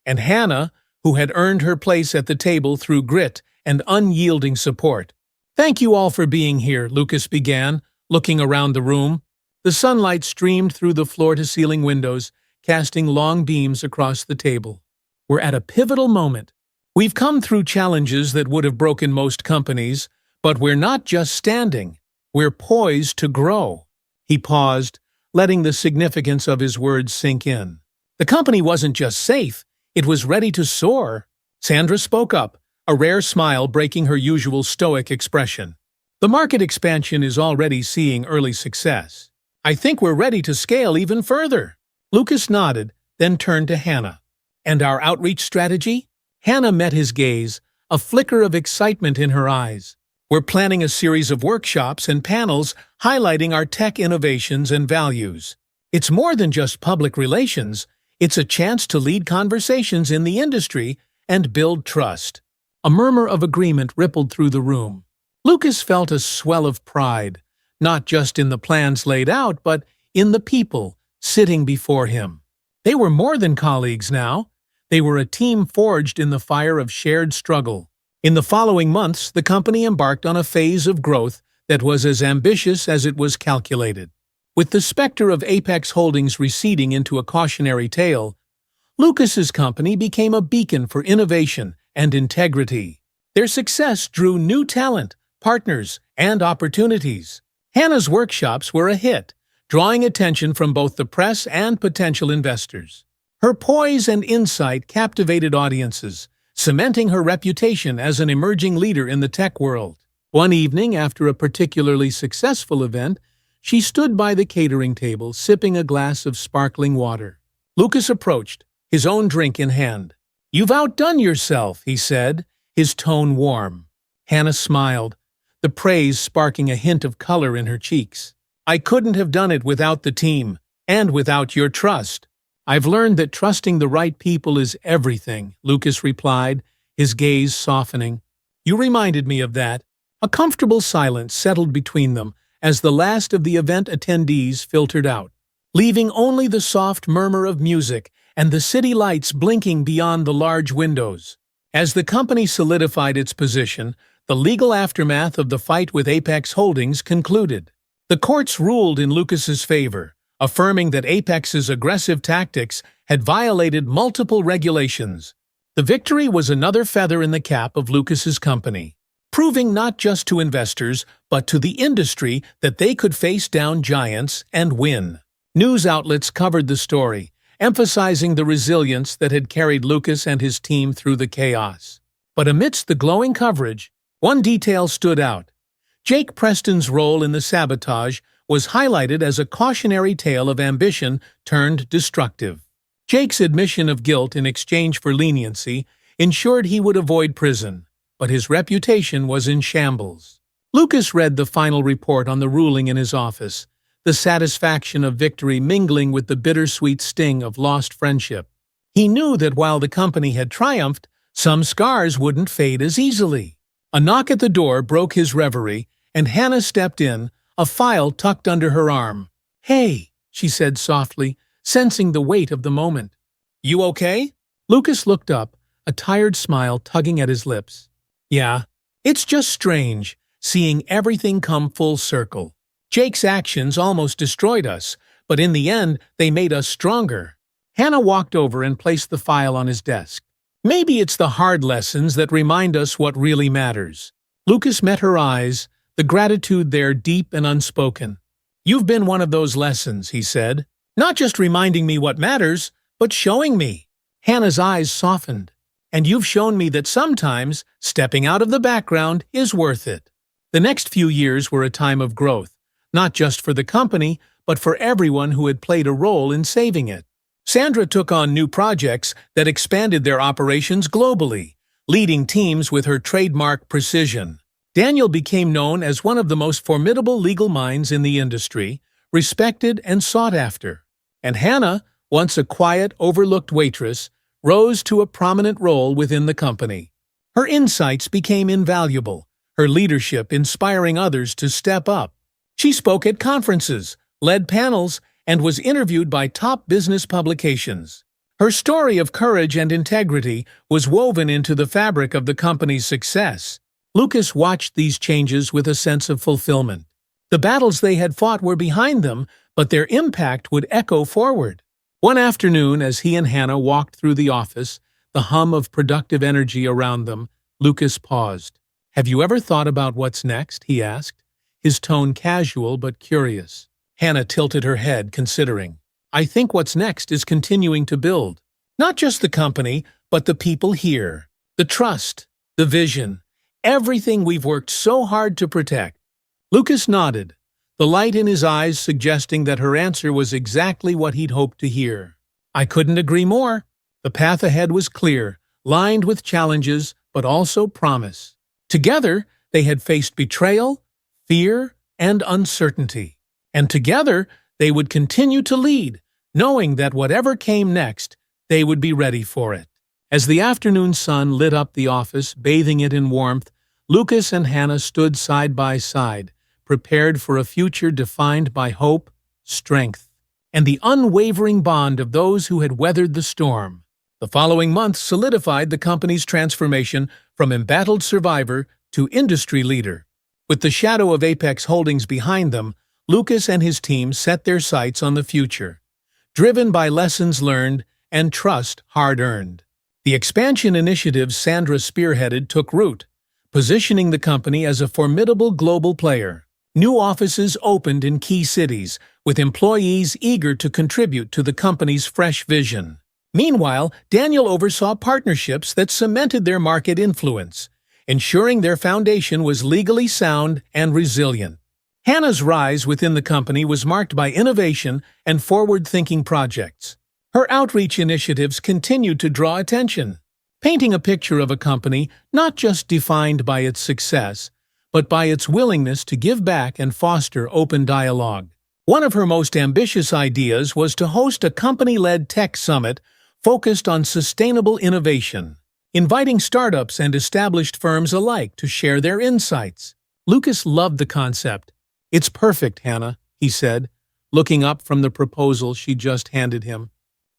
And Hannah, who had earned her place at the table through grit and unyielding support. "Thank you all for being here," Lucas began, looking around the room. The sunlight streamed through the floor-to-ceiling windows, casting long beams across the table. "We're at a pivotal moment. We've come through challenges that would have broken most companies, but we're not just standing. We're poised to grow." He paused, letting the significance of his words sink in. The company wasn't just safe, it was ready to soar. Sandra spoke up, a rare smile breaking her usual stoic expression. "The market expansion is already seeing early success. I think we're ready to scale even further." Lucas nodded, then turned to Hannah. "And our outreach strategy?" Hannah met his gaze, a flicker of excitement in her eyes. "We're planning a series of workshops and panels highlighting our tech innovations and values. It's more than just public relations, it's a chance to lead conversations in the industry and build trust." A murmur of agreement rippled through the room. Lucas felt a swell of pride, not just in the plans laid out, but in the people sitting before him. They were more than colleagues now. They were a team forged in the fire of shared struggle. In the following months, the company embarked on a phase of growth that was as ambitious as it was calculated. With the specter of Apex Holdings receding into a cautionary tale, Lucas's company became a beacon for innovation and integrity. Their success drew new talent, partners, and opportunities. Hannah's workshops were a hit, drawing attention from both the press and potential investors. Her poise and insight captivated audiences, cementing her reputation as an emerging leader in the tech world. One evening, after a particularly successful event, she stood by the catering table, sipping a glass of sparkling water. Lucas approached, his own drink in hand. "You've outdone yourself," he said, his tone warm. Hannah smiled, the praise sparking a hint of color in her cheeks. "I couldn't have done it without the team, and without your trust." "I've learned that trusting the right people is everything," Lucas replied, his gaze softening. "You reminded me of that." A comfortable silence settled between them as the last of the event attendees filtered out, leaving only the soft murmur of music and the city lights blinking beyond the large windows. As the company solidified its position, the legal aftermath of the fight with Apex Holdings concluded. The courts ruled in Lucas's favor, affirming that Apex's aggressive tactics had violated multiple regulations. The victory was another feather in the cap of Lucas's company, proving not just to investors but to the industry that they could face down giants and win. News outlets covered the story, emphasizing the resilience that had carried Lucas and his team through the chaos. But amidst the glowing coverage, one detail stood out. Jake Preston's role in the sabotage was highlighted as a cautionary tale of ambition turned destructive. Jake's admission of guilt in exchange for leniency ensured he would avoid prison, but his reputation was in shambles. Lucas read the final report on the ruling in his office, the satisfaction of victory mingling with the bittersweet sting of lost friendship. He knew that while the company had triumphed, some scars wouldn't fade as easily. A knock at the door broke his reverie, and Hannah stepped in, a file tucked under her arm. "Hey," she said softly, sensing the weight of the moment. "You okay?" Lucas looked up, a tired smile tugging at his lips. "Yeah, it's just strange, seeing everything come full circle. Jake's actions almost destroyed us, but in the end, they made us stronger." Hannah walked over and placed the file on his desk. "Maybe it's the hard lessons that remind us what really matters." Lucas met her eyes, the gratitude there deep and unspoken. "You've been one of those lessons," he said. "Not just reminding me what matters, but showing me." Hannah's eyes softened. "And you've shown me that sometimes stepping out of the background is worth it." The next few years were a time of growth, not just for the company, but for everyone who had played a role in saving it. Sandra took on new projects that expanded their operations globally, leading teams with her trademark precision. Daniel became known as one of the most formidable legal minds in the industry, respected and sought after. And Hannah, once a quiet, overlooked waitress, rose to a prominent role within the company. Her insights became invaluable, her leadership inspiring others to step up. She spoke at conferences, led panels, and was interviewed by top business publications. Her story of courage and integrity was woven into the fabric of the company's success. Lucas watched these changes with a sense of fulfillment. The battles they had fought were behind them, but their impact would echo forward. One afternoon, as he and Hannah walked through the office, the hum of productive energy around them, Lucas paused. "Have you ever thought about what's next?" he asked, his tone casual but curious. Hannah tilted her head, considering. "I think what's next is continuing to build. Not just the company, but the people here. The trust, the vision, everything we've worked so hard to protect." Lucas nodded, the light in his eyes suggesting that her answer was exactly what he'd hoped to hear. "I couldn't agree more." The path ahead was clear, lined with challenges, but also promise. Together, they had faced betrayal, fear, and uncertainty. And together, they would continue to lead, knowing that whatever came next, they would be ready for it. As the afternoon sun lit up the office, bathing it in warmth, Lucas and Hannah stood side by side, prepared for a future defined by hope, strength, and the unwavering bond of those who had weathered the storm. The following month solidified the company's transformation from embattled survivor to industry leader. With the shadow of Apex Holdings behind them, Lucas and his team set their sights on the future, driven by lessons learned and trust hard-earned. The expansion initiatives Sandra spearheaded took root, positioning the company as a formidable global player. New offices opened in key cities, with employees eager to contribute to the company's fresh vision. Meanwhile, Daniel oversaw partnerships that cemented their market influence, ensuring their foundation was legally sound and resilient. Hannah's rise within the company was marked by innovation and forward-thinking projects. Her outreach initiatives continued to draw attention, painting a picture of a company not just defined by its success, but by its willingness to give back and foster open dialogue. One of her most ambitious ideas was to host a company-led tech summit focused on sustainable innovation, inviting startups and established firms alike to share their insights. Lucas loved the concept. "It's perfect, Hannah," he said, looking up from the proposal she just handed him.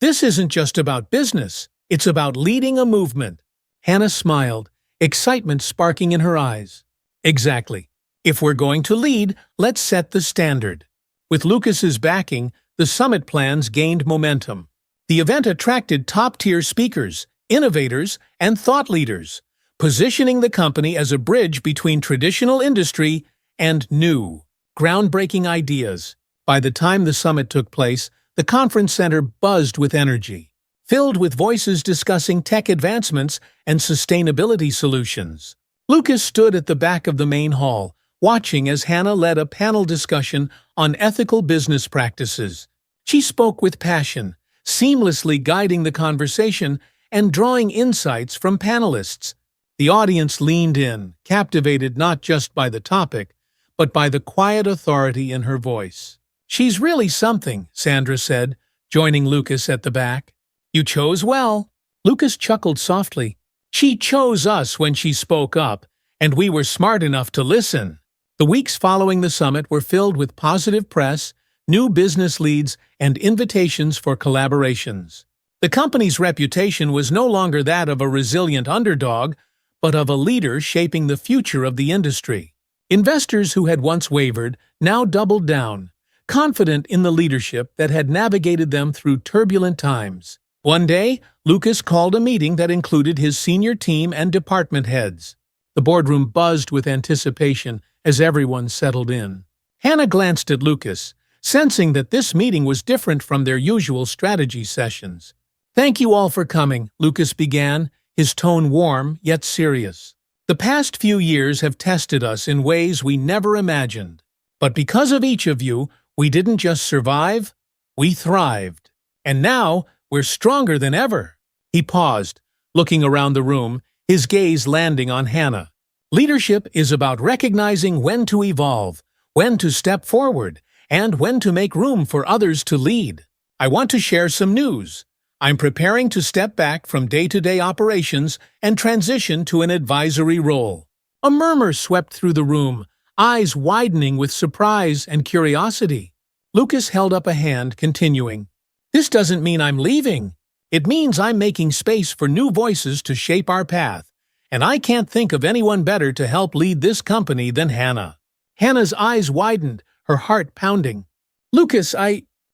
"This isn't just about business, it's about leading a movement." Hannah smiled, excitement sparking in her eyes. "Exactly. If we're going to lead, let's set the standard." With Lucas's backing, the summit plans gained momentum. The event attracted top-tier speakers, innovators, and thought leaders, positioning the company as a bridge between traditional industry and new, groundbreaking ideas. By the time the summit took place, the conference center buzzed with energy, filled with voices discussing tech advancements and sustainability solutions. Lucas stood at the back of the main hall, watching as Hannah led a panel discussion on ethical business practices. She spoke with passion, seamlessly guiding the conversation and drawing insights from panelists. The audience leaned in, captivated not just by the topic, but by the quiet authority in her voice. "She's really something," Sandra said, joining Lucas at the back. "You chose well." Lucas chuckled softly. "She chose us when she spoke up, and we were smart enough to listen." The weeks following the summit were filled with positive press, new business leads, and invitations for collaborations. The company's reputation was no longer that of a resilient underdog, but of a leader shaping the future of the industry. Investors who had once wavered now doubled down, confident in the leadership that had navigated them through turbulent times. One day, Lucas called a meeting that included his senior team and department heads. The boardroom buzzed with anticipation as everyone settled in. Hannah glanced at Lucas, sensing that this meeting was different from their usual strategy sessions. "Thank you all for coming," Lucas began, his tone warm yet serious. "The past few years have tested us in ways we never imagined. But because of each of you, we didn't just survive, we thrived. And now, we're stronger than ever." He paused, looking around the room, his gaze landing on Hannah. "Leadership is about recognizing when to evolve, when to step forward, and when to make room for others to lead. I want to share some news. I'm preparing to step back from day-to-day operations and transition to an advisory role." A murmur swept through the room, eyes widening with surprise and curiosity. Lucas held up a hand, continuing, "This doesn't mean I'm leaving. It means I'm making space for new voices to shape our path, and I can't think of anyone better to help lead this company than Hannah." Hannah's eyes widened, her heart pounding. "Lucas,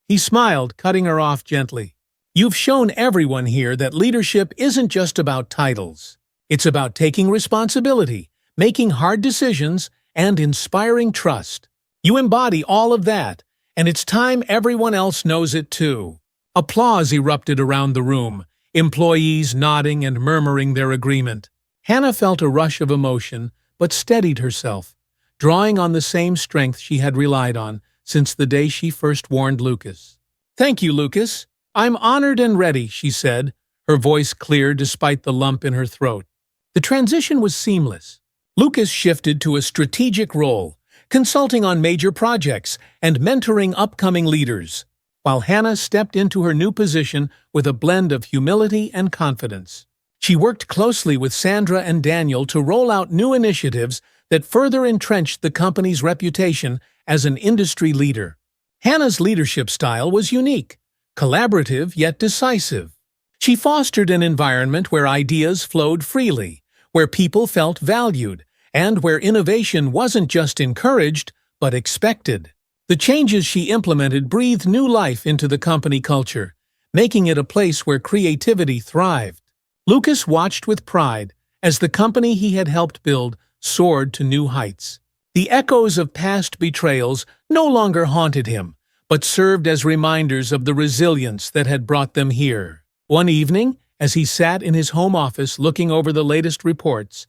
He smiled, cutting her off gently. "You've shown everyone here that leadership isn't just about titles. It's about taking responsibility, making hard decisions, and inspiring trust. You embody all of that, and it's time everyone else knows it too." Applause erupted around the room, employees nodding and murmuring their agreement. Hannah felt a rush of emotion, but steadied herself, drawing on the same strength she had relied on since the day she first warned Lucas. "Thank you, Lucas. I'm honored and ready," she said, her voice clear despite the lump in her throat. The transition was seamless. Lucas shifted to a strategic role, consulting on major projects and mentoring upcoming leaders, while Hannah stepped into her new position with a blend of humility and confidence. She worked closely with Sandra and Daniel to roll out new initiatives that further entrenched the company's reputation as an industry leader. Hannah's leadership style was unique, collaborative yet decisive. She fostered an environment where ideas flowed freely, where people felt valued, and where innovation wasn't just encouraged, but expected. The changes she implemented breathed new life into the company culture, making it a place where creativity thrived. Lucas watched with pride as the company he had helped build soared to new heights. The echoes of past betrayals no longer haunted him, but served as reminders of the resilience that had brought them here. One evening, as he sat in his home office looking over the latest reports,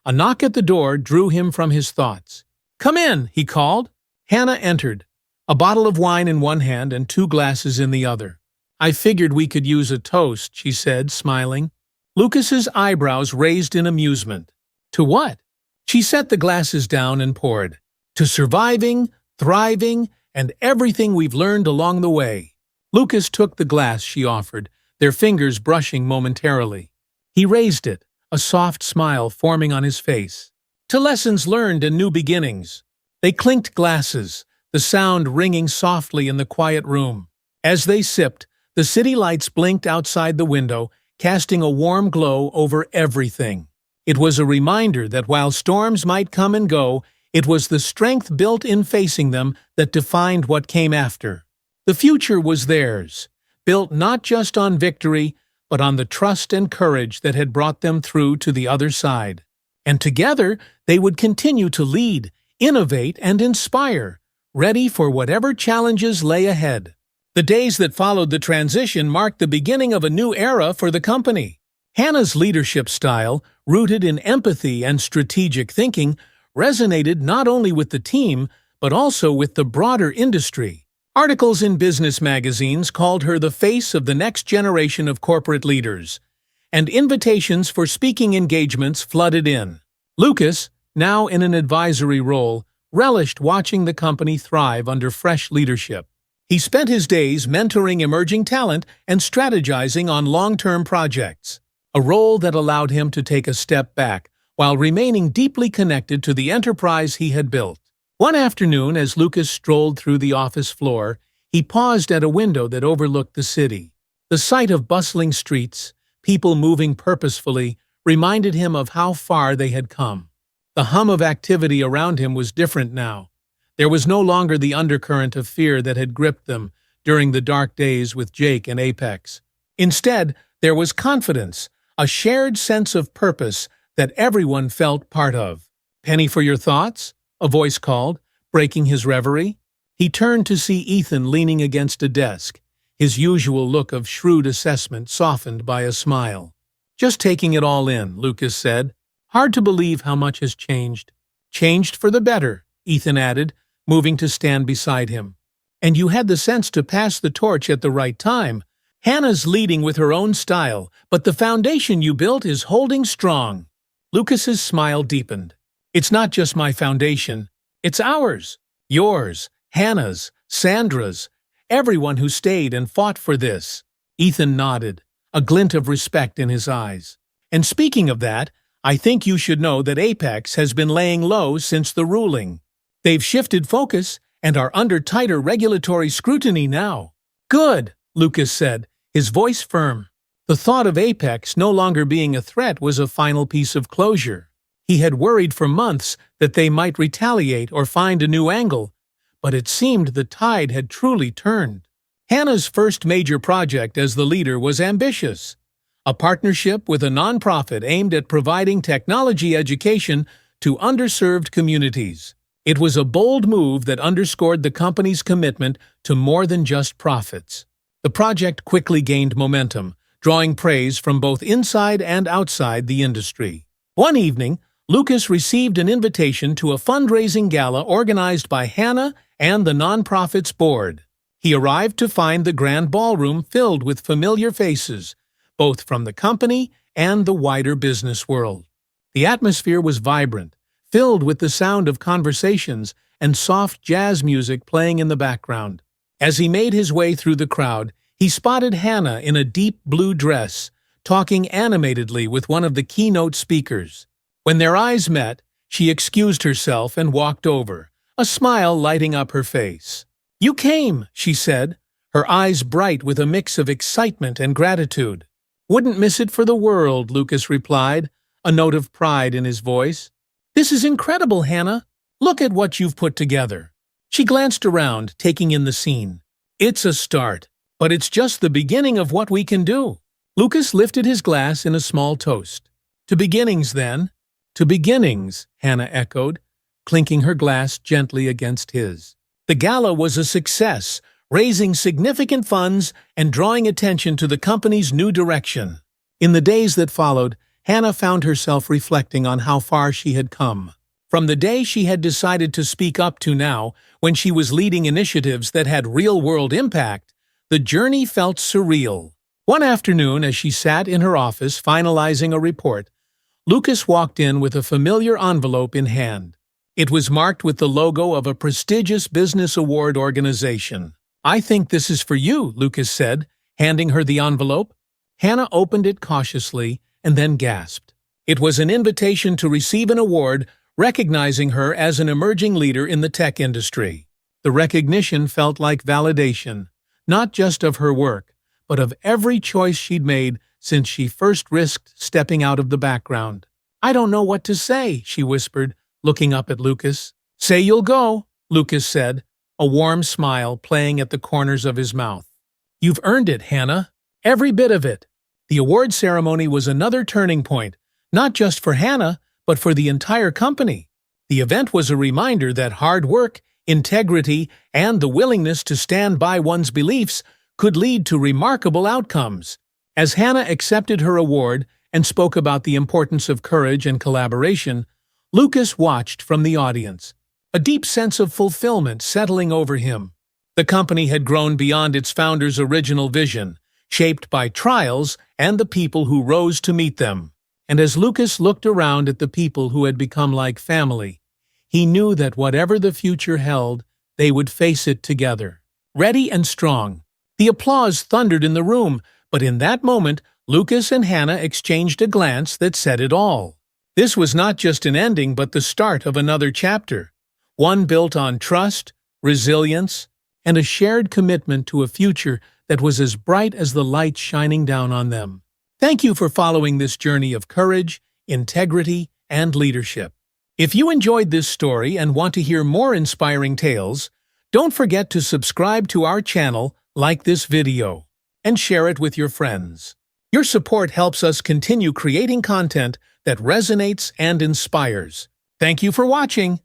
a knock at the door drew him from his thoughts. "Come in," he called. Hannah entered, a bottle of wine in one hand and 2 glasses in the other. "I figured we could use a toast," she said, smiling. Lucas's eyebrows raised in amusement. "To what?" She set the glasses down and poured. "To surviving, thriving, and everything we've learned along the way." Lucas took the glass she offered, their fingers brushing momentarily. He raised it, a soft smile forming on his face. "To lessons learned and new beginnings." They clinked glasses, the sound ringing softly in the quiet room. As they sipped, the city lights blinked outside the window, casting a warm glow over everything. It was a reminder that while storms might come and go, it was the strength built in facing them that defined what came after. The future was theirs, built not just on victory, but on the trust and courage that had brought them through to the other side. And together, they would continue to lead, innovate, and inspire, ready for whatever challenges lay ahead. The days that followed the transition marked the beginning of a new era for the company. Hannah's leadership style, rooted in empathy and strategic thinking, resonated not only with the team, but also with the broader industry. Articles in business magazines called her the face of the next generation of corporate leaders, and invitations for speaking engagements flooded in. Lucas, now in an advisory role, relished watching the company thrive under fresh leadership. He spent his days mentoring emerging talent and strategizing on long-term projects, a role that allowed him to take a step back while remaining deeply connected to the enterprise he had built. One afternoon, as Lucas strolled through the office floor, he paused at a window that overlooked the city. The sight of bustling streets, people moving purposefully, reminded him of how far they had come. The hum of activity around him was different now. There was no longer the undercurrent of fear that had gripped them during the dark days with Jake and Apex. Instead, there was confidence, a shared sense of purpose that everyone felt part of. "Penny for your thoughts?" a voice called, breaking his reverie. He turned to see Ethan leaning against a desk, his usual look of shrewd assessment softened by a smile. "Just taking it all in," Lucas said. "Hard to believe how much has changed." "Changed for the better," Ethan added, moving to stand beside him. "And you had the sense to pass the torch at the right time. Hannah's leading with her own style, but the foundation you built is holding strong." Lucas's smile deepened. "It's not just my foundation. It's ours. Yours, Hannah's, Sandra's, everyone who stayed and fought for this." Ethan nodded, a glint of respect in his eyes. "And speaking of that, I think you should know that Apex has been laying low since the ruling. They've shifted focus and are under tighter regulatory scrutiny now." "Good," Lucas said, his voice firm. The thought of Apex no longer being a threat was a final piece of closure. He had worried for months that they might retaliate or find a new angle, but it seemed the tide had truly turned. Hannah's first major project as the leader was ambitious. A partnership with a nonprofit aimed at providing technology education to underserved communities. It was a bold move that underscored the company's commitment to more than just profits. The project quickly gained momentum, drawing praise from both inside and outside the industry. One evening, Lucas received an invitation to a fundraising gala organized by Hannah and the nonprofit's board. He arrived to find the grand ballroom filled with familiar faces, both from the company and the wider business world. The atmosphere was vibrant, filled with the sound of conversations and soft jazz music playing in the background. As he made his way through the crowd, he spotted Hannah in a deep blue dress, talking animatedly with one of the keynote speakers. When their eyes met, she excused herself and walked over, a smile lighting up her face. "You came," she said, her eyes bright with a mix of excitement and gratitude. "Wouldn't miss it for the world," Lucas replied, a note of pride in his voice. "This is incredible, Hannah. Look at what you've put together." She glanced around, taking in the scene. "It's a start, but it's just the beginning of what we can do." Lucas lifted his glass in a small toast. "To beginnings, then." "To beginnings," Hannah echoed, clinking her glass gently against his. The gala was a success, raising significant funds and drawing attention to the company's new direction. In the days that followed, Hannah found herself reflecting on how far she had come. From the day she had decided to speak up to now, when she was leading initiatives that had real-world impact, the journey felt surreal. One afternoon, as she sat in her office finalizing a report, Lucas walked in with a familiar envelope in hand. It was marked with the logo of a prestigious business award organization. "I think this is for you," Lucas said, handing her the envelope. Hannah opened it cautiously and then gasped. It was an invitation to receive an award recognizing her as an emerging leader in the tech industry. The recognition felt like validation, not just of her work, but of every choice she'd made since she first risked stepping out of the background. "I don't know what to say," she whispered, looking up at Lucas. "Say you'll go," Lucas said, a warm smile playing at the corners of his mouth. "You've earned it, Hannah. Every bit of it." The award ceremony was another turning point, not just for Hannah, but for the entire company. The event was a reminder that hard work, integrity, and the willingness to stand by one's beliefs could lead to remarkable outcomes. As Hannah accepted her award and spoke about the importance of courage and collaboration, Lucas watched from the audience, a deep sense of fulfillment settling over him. The company had grown beyond its founder's original vision, shaped by trials and the people who rose to meet them. And as Lucas looked around at the people who had become like family, he knew that whatever the future held, they would face it together, ready and strong. The applause thundered in the room, but in that moment, Lucas and Hannah exchanged a glance that said it all. This was not just an ending, but the start of another chapter, one built on trust, resilience, and a shared commitment to a future that was as bright as the light shining down on them. Thank you for following this journey of courage, integrity, and leadership. If you enjoyed this story and want to hear more inspiring tales, don't forget to subscribe to our channel, like this video, and share it with your friends. Your support helps us continue creating content that resonates and inspires. Thank you for watching.